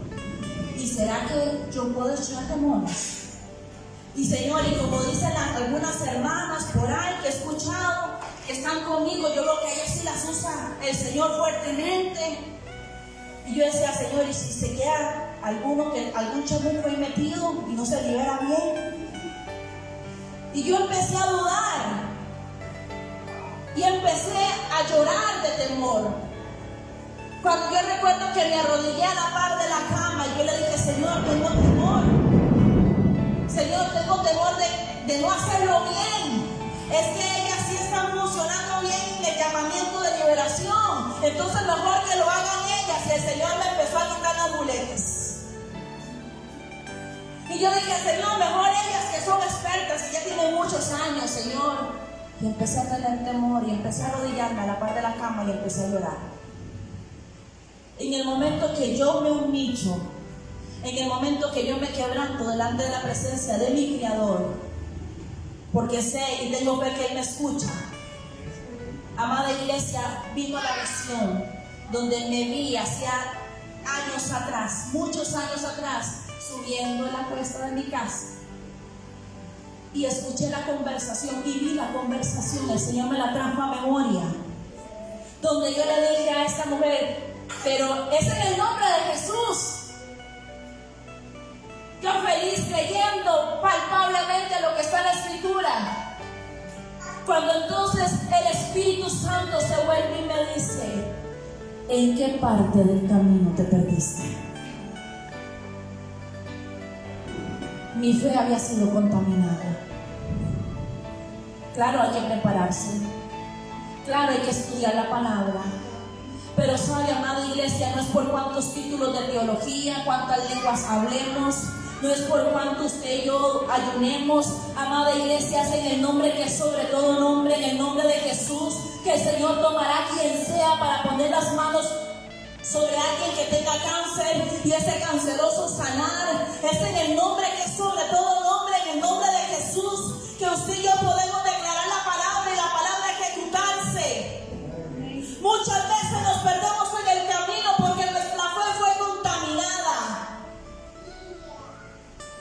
[SPEAKER 1] ¿y será que yo puedo echar demonios? Y Señor, y como dicen algunas hermanas por ahí que he escuchado, que están conmigo, yo creo que ellas sí las usa el Señor fuertemente. Y yo decía, Señor, ¿y si se queda algún chamuco ahí metido y no se libera bien? Y yo empecé a dudar. Y empecé a llorar de temor. Cuando yo recuerdo que me arrodillé a la par de la cama, y yo le dije, Señor, tengo temor. Señor, tengo temor de no hacerlo bien. Es que ellas sí están funcionando bien en el llamamiento de liberación. Entonces mejor que lo hagan ellas. Y el Señor me empezó a quitar las muletas. Y yo dije, Señor, mejor ellas que son expertas y ya tienen muchos años, Señor. Y empecé a tener temor y empecé a arrodillarme a la par de la cama y empecé a llorar. En el momento que yo me humillo, en el momento que yo me quebranto delante de la presencia de mi Creador, porque sé y tengo fe que Él me escucha. Amada iglesia, vino la visión donde me vi hacía años atrás, muchos años atrás, subiendo en la cuesta de mi casa. Y escuché la conversación y vi la conversación, el Señor me la trajo a memoria, donde yo le dije a esta mujer, pero es en el nombre de Jesús. Yo feliz creyendo palpablemente lo que está en la Escritura. Cuando entonces el Espíritu Santo se vuelve y me dice, ¿en qué parte del camino te perdiste? Mi fe había sido contaminada. Claro, hay que prepararse. Claro, hay que estudiar la palabra. Pero sabe, amada iglesia, no es por cuántos títulos de teología, cuántas lenguas hablemos, no es por cuánto usted y yo ayunemos. Amada iglesia, es en el nombre que es sobre todo nombre, en el nombre de Jesús, que el Señor tomará quien sea para poner las manos sobre alguien que tenga cáncer y ese canceroso sanar. Es en el nombre que es sobre todo nombre, en el nombre de Jesús, que usted y yo podemos declarar la palabra y la palabra ejecutarse. Muchas veces nos perdemos en el camino porque nuestra fe fue contaminada.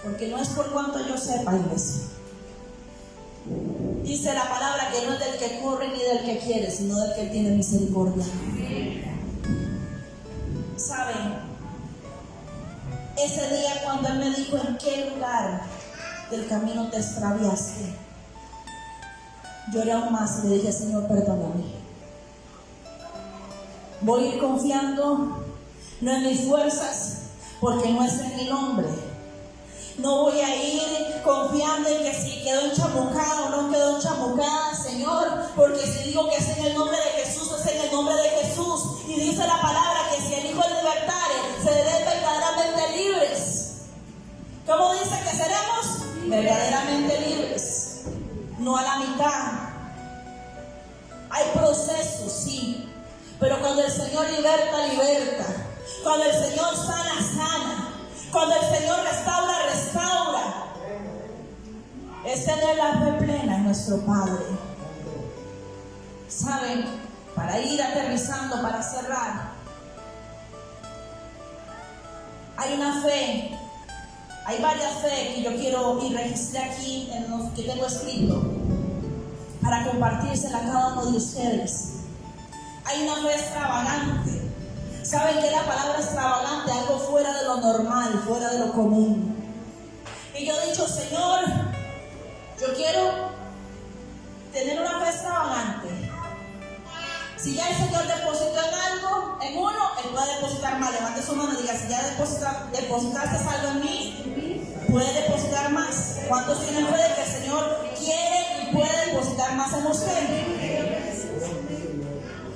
[SPEAKER 1] Porque no es por cuanto yo sepa, iglesia. Dice la palabra que no es del que corre ni del que quiere, sino del que tiene misericordia. ¿Saben? Ese día cuando Él me dijo en qué lugar del camino te extraviaste, lloré aún más y le dije: Señor, perdóname. Voy a ir confiando no en mis fuerzas, porque no es en mi nombre. No voy a ir confiando en que si quedó enchamucada o no quedó enchamucada, Señor, porque si digo que es en el nombre de Jesús, es en el nombre de Jesús. Y dice la palabra que si el Hijo libertare, seremos verdaderamente libres. ¿Cómo dice que seremos? Verdaderamente libres. No a la mitad. Hay procesos, sí, pero cuando el Señor liberta, liberta. Cuando el Señor sana, sana. Cuando el Señor restaura, restaura. Es tener la fe plena en nuestro Padre. ¿Saben? Para ir aterrizando, para cerrar, hay una fe, hay varias fe que yo quiero y registré aquí en lo que tengo escrito para compartírsela a cada uno de ustedes. Hay una fe extravagante. ¿Saben qué es la palabra extravagante? Algo fuera de lo normal, fuera de lo común. Y yo he dicho: Señor, yo quiero tener una fe extravagante. Si ya el Señor depositó en algo, en uno, Él puede depositar más. Levante su mano y diga: si ya depositaste algo en mí, puede depositar más. ¿Cuántos tienen fe de que el Señor quiere y puede depositar más en usted?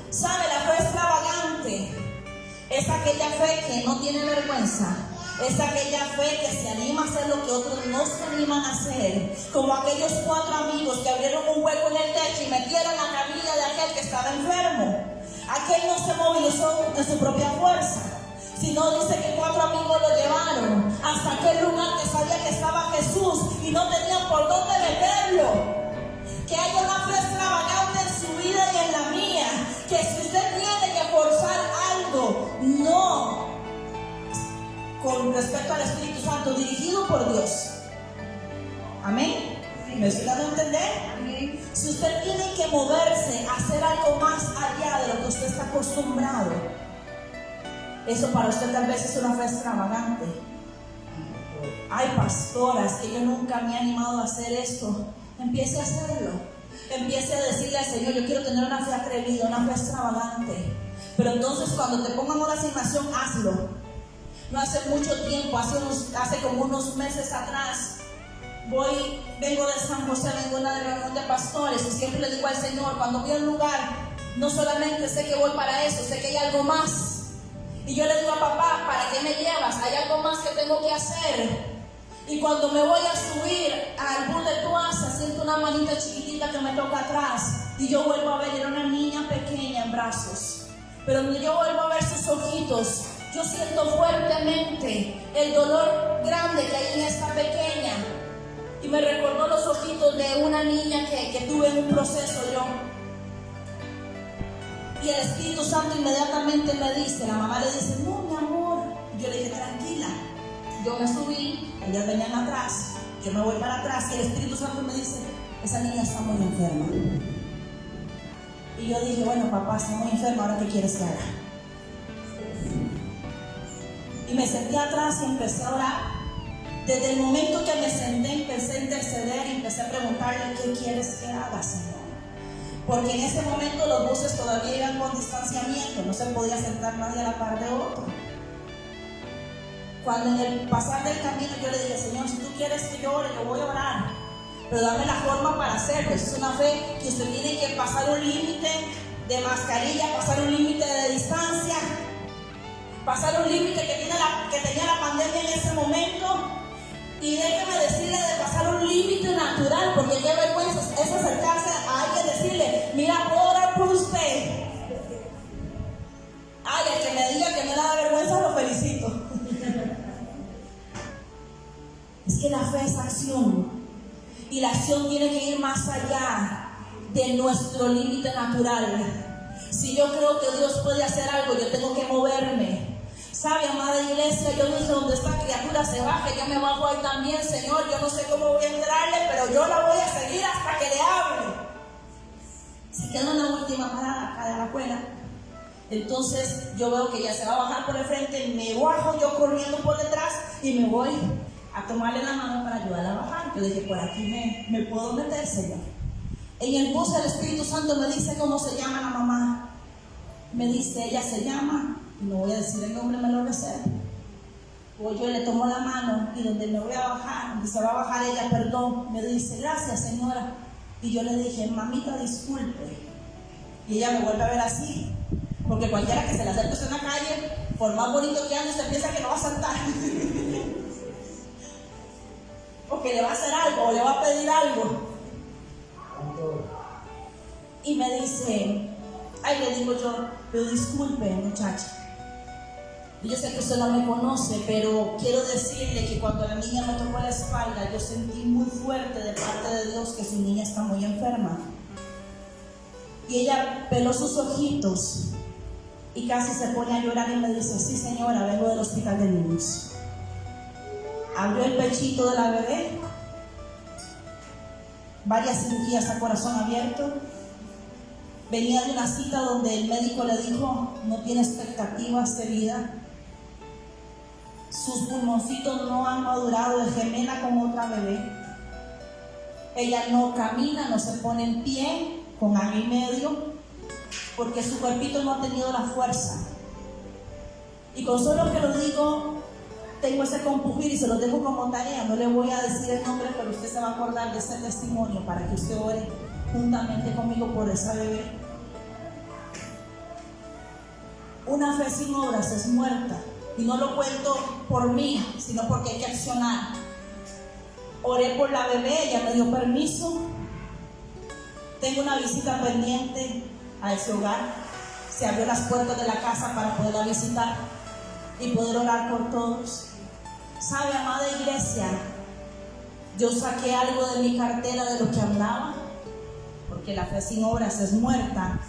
[SPEAKER 1] ¿Sabe? La fe extravagante es aquella fe que no tiene vergüenza. Es aquella fe que se anima a hacer lo que otros no se animan a hacer. Como aquellos 4 amigos que abrieron un hueco en el techo y metieron la camilla de aquel que estaba enfermo. Aquel no se movilizó en su propia fuerza, sino dice que 4 amigos lo llevaron hasta aquel lugar que sabía que estaba Jesús y no tenían por dónde meterlo. Que haya una fe extravagante en su vida y en la mía. Que si usted tiene que forzar algo, no con respecto al Espíritu Santo, dirigido por Dios. Amén. ¿Me estoy dando a entender? Amén. Si usted tiene que moverse, hacer algo más allá de lo que usted está acostumbrado, eso para usted tal vez es una fe extravagante. Hay pastoras que yo nunca me he animado a hacer esto. Empiece a hacerlo. Empiece a decirle al Señor: yo quiero tener una fe atrevida, una fe extravagante. Pero entonces cuando te pongan una asignación, hazlo. No hace mucho tiempo, hace como unos meses atrás, vengo de San José, vengo a una reunión de pastores y siempre le digo al Señor, cuando voy a un lugar, no solamente sé que voy para eso, sé que hay algo más. Y yo le digo a papá: ¿para qué me llevas? Hay algo más que tengo que hacer. Y cuando me voy a subir al bus de Tuasa, siento una manita chiquitita que me toca atrás. Y yo vuelvo a ver, era una niña pequeña en brazos. Pero cuando yo vuelvo a ver sus ojitos, yo siento fuertemente el dolor grande que hay en esta pequeña. Y me recordó los ojitos de una niña que tuve en un proceso yo. Y el Espíritu Santo inmediatamente me dice, la mamá le dice: no, mi amor. Y yo le dije: tranquila. Yo me subí, ellas venían atrás, yo me voy para atrás y el Espíritu Santo me dice: esa niña está muy enferma. Y yo dije: bueno, papá, está muy enferma, ¿ahora qué quieres que haga? Y me senté atrás y empecé a orar. Desde el momento que me senté, empecé a interceder y empecé a preguntarle: ¿qué quieres que haga, Señor? Porque en ese momento los buses todavía iban con distanciamiento, no se podía sentar nadie a la par de otro. Cuando en el pasar del camino yo le dije: Señor, si tú quieres que yo ore, yo voy a orar, pero dame la forma para hacerlo. Es una fe que usted tiene que pasar un límite de mascarilla, pasar un límite de distancia, pasar un límite que tenía la pandemia en ese momento. Y déjeme decirle de pasar un límite natural, porque qué vergüenza es acercarse a alguien y decirle: mira, puedo orar por usted. Ay, el que me diga que acción. Y la acción tiene que ir más allá de nuestro límite natural. Si yo creo que Dios puede hacer algo, yo tengo que moverme. ¿Sabe, amada iglesia? Yo dije, donde esta criatura se baje, yo me bajo ahí también, Señor. Yo no sé cómo voy a entrarle, pero yo la voy a seguir hasta que le hable. Se quedó en la última parada acá de la escuela. Entonces yo veo que ella se va a bajar por el frente, me bajo yo corriendo por detrás y me voy a tomarle la mano para ayudarla a bajar. Yo dije, por aquí me puedo meter, Señor. En el bus el Espíritu Santo me dice cómo se llama la mamá. Me dice, ella se llama, no voy a decir el nombre, me lo reservo. O yo le tomo la mano y donde me voy a bajar, donde se va a bajar ella, perdón, me dice, gracias, señora. Y yo le dije, mamita, disculpe. Y ella me vuelve a ver así, porque cualquiera que se le acerque en la calle, por más bonito que ande, usted piensa que no va a saltar. O que le va a hacer algo, o le va a pedir algo. Y me dice, ay, le digo yo, pero disculpe, muchacha. Yo sé que usted no me conoce, pero quiero decirle que cuando la niña me tocó la espalda, yo sentí muy fuerte de parte de Dios que su niña está muy enferma. Y ella peló sus ojitos y casi se pone a llorar y me dice, sí, señora, vengo del hospital de niños. Abrió el pechito de la bebé, varias cirugías a corazón abierto. Venía de una cita donde el médico le dijo, no tiene expectativas de vida. Sus pulmoncitos no han madurado de gemela con otra bebé. Ella no camina, no se pone en pie con año y medio, porque su cuerpito no ha tenido la fuerza. Y con solo que lo digo, tengo ese compugir y se lo dejo como tarea. No le voy a decir el nombre, pero usted se va a acordar de ese testimonio para que usted ore juntamente conmigo por esa bebé. Una fe sin obras es muerta. Y no lo cuento por mí, sino porque hay que accionar. Oré por la bebé, ella me dio permiso. Tengo una visita pendiente a ese hogar. Se abrió las puertas de la casa para poderla visitar y poder orar por todos. ¿Sabe, amada iglesia? Yo saqué algo de mi cartera de lo que andaba, porque la fe sin obras es muerta.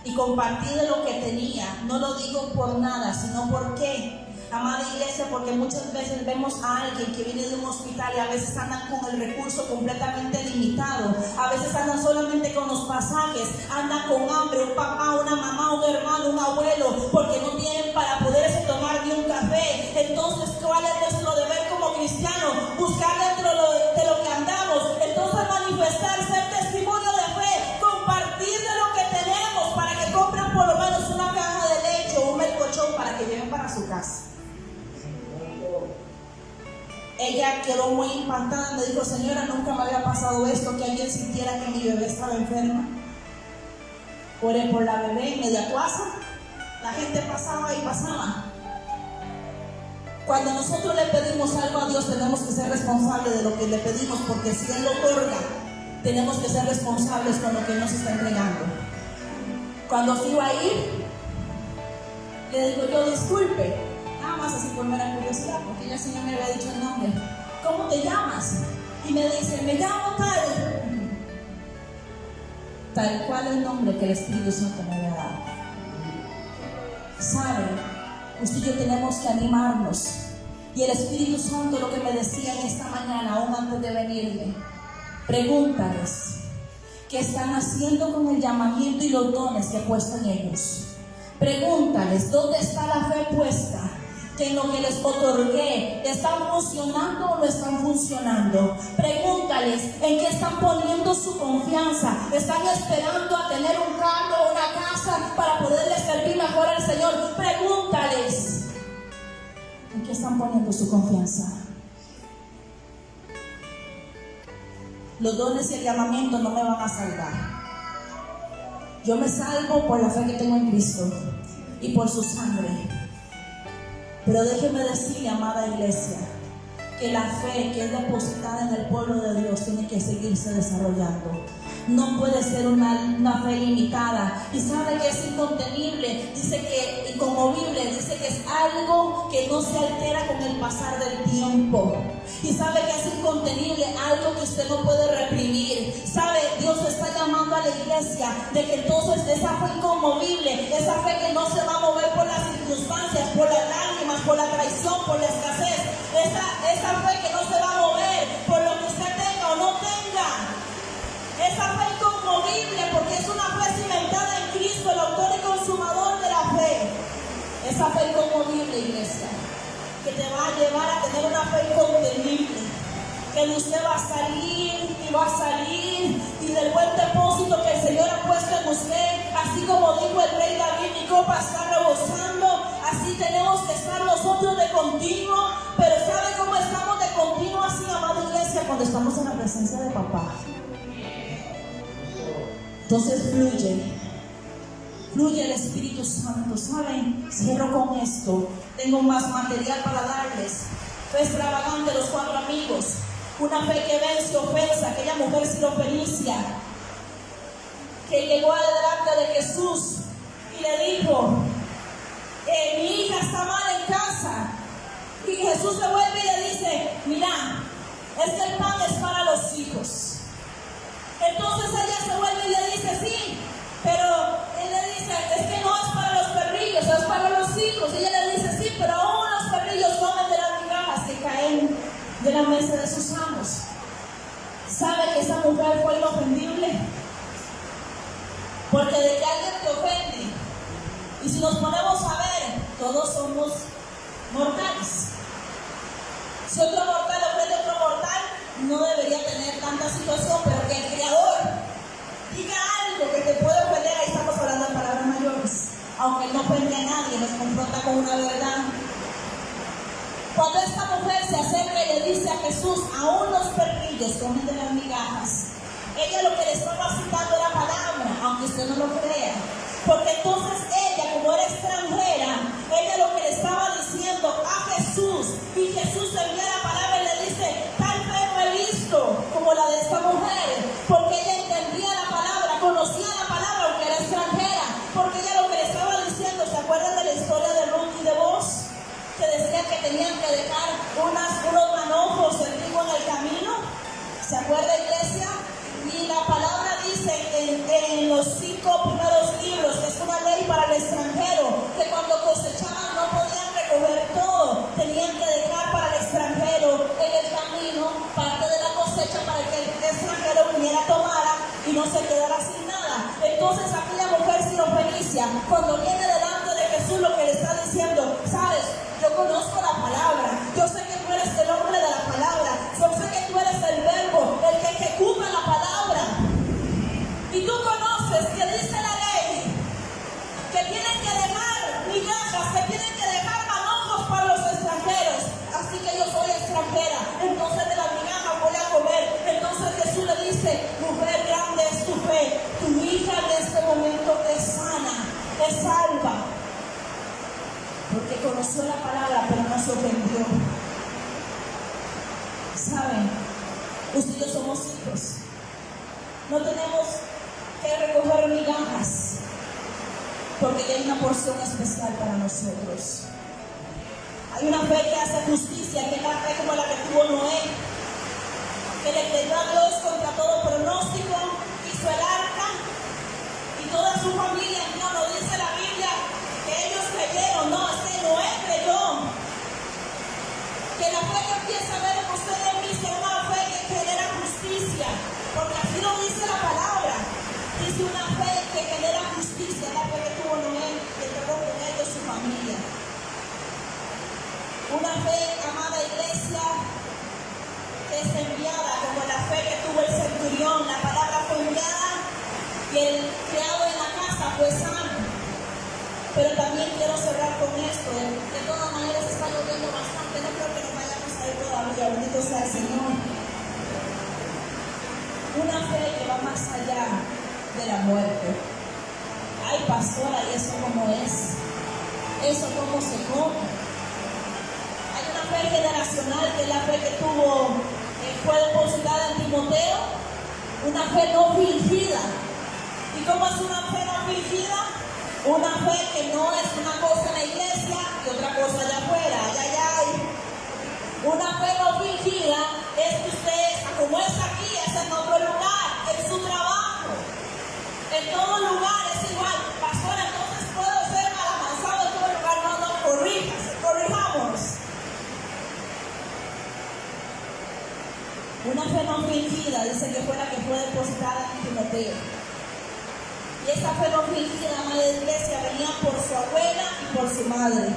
[SPEAKER 1] Y compartí de lo que tenía. No lo digo por nada, sino porque, amada iglesia, porque muchas veces vemos a alguien que viene de un hospital y a veces andan con el recurso completamente limitado, a veces andan solamente con los pasajes, andan con hambre, un papá, una mamá, un hermano, un abuelo, porque no tienen para poderse tomar ni un café. Entonces, ¿cuál es nuestro deber como cristianos? Buscar dentro de lo que andamos, entonces manifestar, ser testimonio de fe, compartir de lo que tenemos para que compren por lo menos una caja de leche o un melcochón para que lleven para su casa. Ella quedó muy impactada, me dijo, señora, nunca me había pasado esto, que alguien sintiera que mi bebé estaba enferma. Oré por la bebé, inmediatuaza, la gente pasaba y pasaba. Cuando nosotros le pedimos algo a Dios, tenemos que ser responsables de lo que le pedimos, porque si Él lo otorga, tenemos que ser responsables con lo que Él nos está entregando. Cuando se iba a ir, le digo yo, disculpe, nada más así por mera curiosidad, porque ella sí no me había dicho el nombre. ¿Cómo te llamas? Y me dice, me llamo tal cual el nombre que el Espíritu Santo me había dado. ¿Sabe? Usted y yo tenemos que animarnos. Y el Espíritu Santo lo que me decía en esta mañana, aún antes de venirme, pregúntales qué están haciendo con el llamamiento y los dones que he puesto en ellos. Pregúntales dónde está la fe puesta, que en lo que les otorgué están funcionando o no están funcionando. Pregúntales en qué están poniendo su confianza. Están esperando a tener un carro o una casa para poderles servir mejor al Señor. Pregúntales en qué están poniendo su confianza. Los dones y el llamamiento no me van a salvar. Yo me salvo por la fe que tengo en Cristo y por su sangre. Pero déjeme decirle, amada iglesia, que la fe que es depositada en el pueblo de Dios tiene que seguirse desarrollando. no puede ser una fe limitada. Y sabe que es incontenible, dice que inconmovible, dice que es algo que no se altera con el pasar del tiempo. Y sabe que es incontenible, algo que usted no puede reprimir. Sabe, Dios está llamando a la iglesia de que entonces esa fe inconmovible, esa fe que no se va a mover por las circunstancias, por las lágrimas, por la traición, por la escasez, esa fe que no se va a mover por lo que usted tenga o no tenga, esa fe inconmovible, porque es una fe cimentada en Cristo, el autor y consumador de la fe. Esa fe inconmovible, iglesia, que te va a llevar a tener una fe incontenible, que usted va a salir y va a salir, y del buen depósito que el Señor ha puesto en usted, así como dijo el rey David, mi copa está rebosando. Así tenemos que estar nosotros de continuo. Pero ¿sabe cómo estamos de continuo así, amada iglesia? Cuando estamos en la presencia de papá. Entonces fluye el Espíritu Santo. ¿Saben? Cierro con esto. Tengo más material para darles. Fe extravagante, los 4 amigos. Una fe que vence ofensa. Aquella mujer sirofenicia que llegó delante de Jesús y le dijo: mi hija está mal en casa. Y Jesús se vuelve y le dice: mira, es que el pan es para los hijos. Entonces ella se vuelve y le dice: sí, pero él le dice: es que no es para los perrillos, es para los hijos. Y ella le dice: sí, pero aún los perrillos comen de las migajas que caen de la mesa de sus amos. ¿Sabe que esa mujer fue inofendible? Porque de que alguien te ofende, y si nos ponemos a ver, todos somos mortales. Si otro mortal ofende a otro mortal, no debería tener tanta situación, pero que el Creador diga algo que te puede ofender, ahí estamos hablando de palabras mayores. Aunque él no ofende a nadie, nos confronta con una verdad. Cuando esta mujer se acerca y le dice a Jesús: aún los perrillos comen de las migajas, ella lo que le estaba citando era palabra, aunque usted no lo crea. Porque entonces ella, como era extranjera, ella lo que le estaba diciendo a Jesús, y Jesús envía la palabra y le dice: tal fe no he visto como la de esta mujer. Porque ella entendía la palabra, conocía la palabra aunque era extranjera. Porque ella lo que le estaba diciendo, ¿se acuerdan de la historia de Ruth y de Boaz? Que decía que tenían que dejar unos manojos de trigo en el camino. ¿Se acuerda, iglesia? Y la palabra dice en los 5 primeros libros, que es una ley para el extranjero, que cuando cosechaban no podían recoger todo, tenían que dejar para el extranjero en el camino parte de la cosecha para que el extranjero viniera, tomara y no se quedara sin nada. Entonces aquella mujer sirofenicia, cuando viene delante de Jesús, lo que le está diciendo: sabes, yo conozco la palabra, yo sé que tú eres el hombre de la palabra, yo sé que tú eres el verbo, el que ejecuta la palabra. Y tú conoces que dice la ley que tienen que dejar migajas, que tienen que dejar manojos para los extranjeros. Así que yo soy extranjera, entonces de las migajas voy a comer. Entonces Jesús le dice: mujer, grande es tu fe, tu hija en este momento es sana, es salva. Porque conoció la palabra, pero no se ofendió. ¿Saben? Usted y yo somos hijos. No tenemos que recoger migajas, porque hay una porción especial para nosotros. Hay una fe que hace justicia, que es la fe como la que tuvo Noé, que le creyó a Dios contra todo pronóstico, hizo el arca, y toda su familia en Dios. No dice la Biblia que ellos creyeron, no, es que Noé creyó. Que la fe que empieza a ver en ustedes en mí sea una fe que genera justicia, porque así lo dice la palabra. Dice una fe que genera justicia, la fe que tuvo Noé, que tuvo con ellos su familia. Una fe, amada iglesia, que es enviada, como la fe que tuvo el centurión. La palabra fue enviada y el criado en la casa fue sano. Pero también quiero cerrar con esto. De todas maneras está lloviendo bastante, no creo que nos vayamos a ir todavía. Bendito sea el Señor. Una fe que va más allá de la muerte. Ay, pastora, ¿y eso cómo es? ¿Eso cómo se come? Hay una fe generacional, que es la fe que tuvo, fue depositada en Timoteo, una fe no fingida. ¿Y cómo es una fe no fingida? Una fe que no es una cosa en la iglesia y otra cosa allá afuera. Una fe no fingida es que usted, como es aquí, es en otro lugar, en su trabajo. En todo lugar es igual. Pastor, entonces puedo ser mal avanzado en todo lugar. No, corrijamos. Una fe no fingida, dice que fue la que fue depositada en Timoteo. Y esa fe no fingida, amada iglesia, venía por su abuela y por su madre.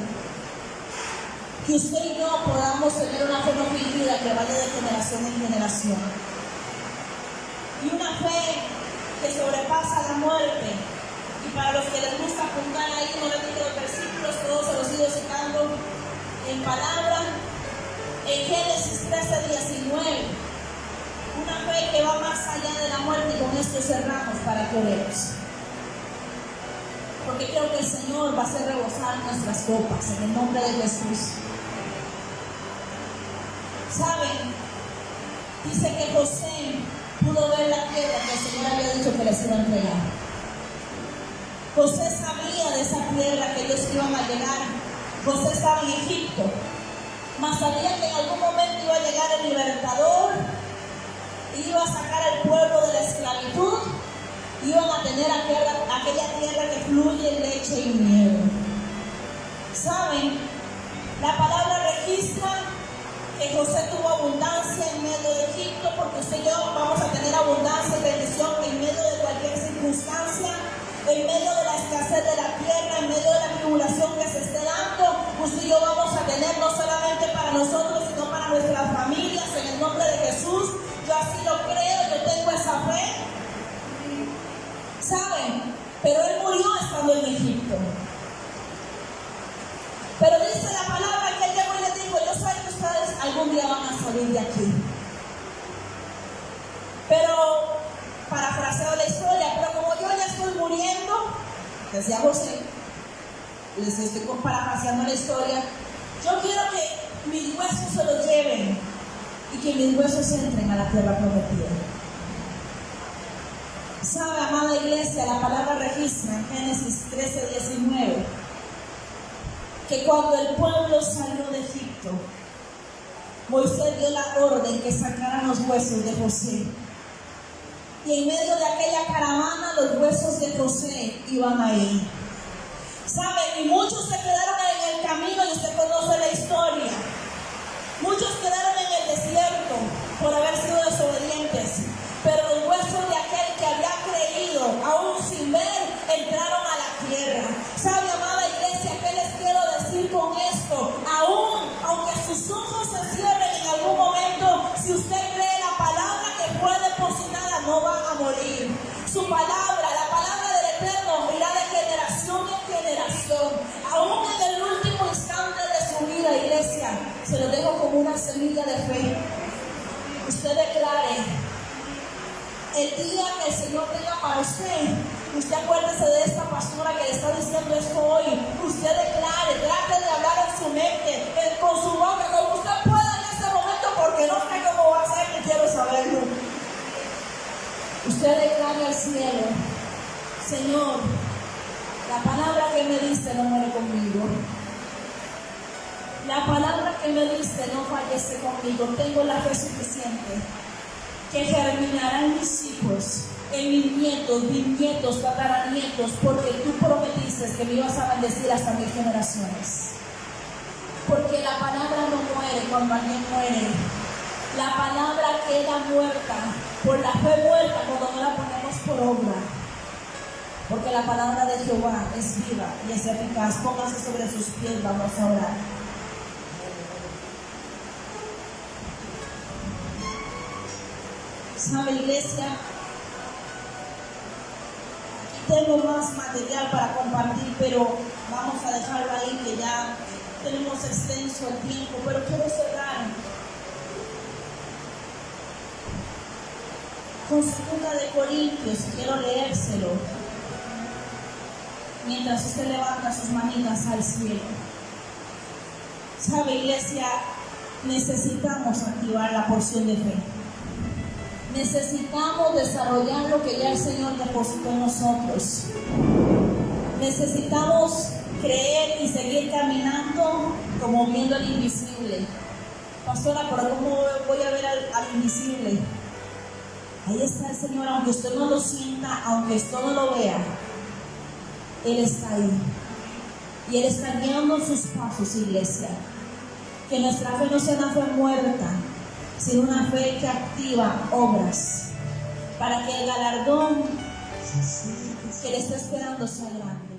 [SPEAKER 1] Que usted y yo podamos tener una fe no fingida que vaya de generación en generación. Y una fe que sobrepasa la muerte. Y para los que les gusta apuntar ahí, no les digo los versículos, todos se los sigo citando en palabra. En Génesis 13:19. Una fe que va más allá de la muerte, y con esto cerramos para que oremos. Porque creo que el Señor va a hacer rebosar nuestras copas en el nombre de Jesús. ¿Saben? Dice que José pudo ver la tierra que el Señor había dicho que les iba a entregar. José sabía de esa tierra que ellos iban a llegar. José estaba en Egipto, mas sabía que en algún momento iba a llegar el libertador, iba a sacar al pueblo de la esclavitud, iban a tener aquella tierra que fluye leche y miel. ¿Saben? La palabra registra que José tuvo abundancia en medio de Egipto, porque usted y yo vamos a tener abundancia y bendición en medio de cualquier circunstancia, en medio de la escasez de la tierra, en medio de la tribulación que se esté dando. Usted y yo vamos a tener no solamente para nosotros, sino para nuestras familias, en el nombre de Jesús. Yo así lo creo, yo tengo esa fe. ¿Saben? Pero él murió estando en Egipto. Pero dice la palabra que él llegó y le dijo: yo sé que ustedes algún día van a salir de aquí. Pero, parafraseo la historia, pero como yo ya estoy muriendo, decía José, les estoy parafraseando la historia, yo quiero que mis huesos se los lleven y que mis huesos entren a la tierra prometida. ¿Sabe, amada iglesia? La palabra registra en Génesis 13:19 que cuando el pueblo salió de Egipto, Moisés dio la orden que sacaran los huesos de José. Y en medio de aquella caravana, los huesos de José iban a ir. ¿Saben? Y muchos se quedaron en el camino, y usted conoce la historia. Muchos quedaron en el desierto por haber sido desobedientes. Pero los huesos de aquel que había creído, aún sin ver, entraron a la tierra. ¿Sabe, amada iglesia, qué les quiero decir con esto? Aunque sus ojos se cierren en algún momento, si usted cree la palabra que fue depositada, no va a morir. Su palabra, la palabra del Eterno, irá de generación en generación. Aún en el último instante de su vida, iglesia, se lo dejo como una semilla de fe. Usted declare. El día que el Señor tenga para usted acuérdese de esta pastora que le está diciendo esto hoy. Usted declare, trate de hablar en su mente, con su boca, como usted pueda en este momento, porque no sé cómo va a ser, y quiero saberlo. Usted declare al cielo: Señor, la palabra que me diste no muere conmigo. La palabra que me diste no fallece conmigo. Tengo la fe suficiente que germinarán mis hijos, en mis nietos, bisnietos, tataranietos, porque tú prometiste que me ibas a bendecir hasta 1000 generaciones. Porque la palabra no muere cuando alguien muere. La palabra queda muerta, por la fe muerta, cuando no la ponemos por obra. Porque la palabra de Jehová es viva y es eficaz. Póngase sobre sus pies, vamos a orar. ¿Sabe, iglesia? Aquí tengo más material para compartir, pero vamos a dejarlo ahí, que ya tenemos extenso el tiempo. Pero quiero cerrar con 2 de Corintios, quiero leérselo mientras usted levanta sus manitas al cielo. ¿Sabe, iglesia? Necesitamos activar la porción de fe. Necesitamos desarrollar lo que ya el Señor depositó en nosotros. Necesitamos creer y seguir caminando como viendo al invisible. Pastora, pero ¿cómo voy a ver al invisible? Ahí está el Señor, aunque usted no lo sienta, aunque usted no lo vea, Él está ahí. Y Él está guiando sus pasos, iglesia. Que nuestra fe no sea una fe muerta, sino una fe que activa obras, para que el galardón que le está esperando sea grande.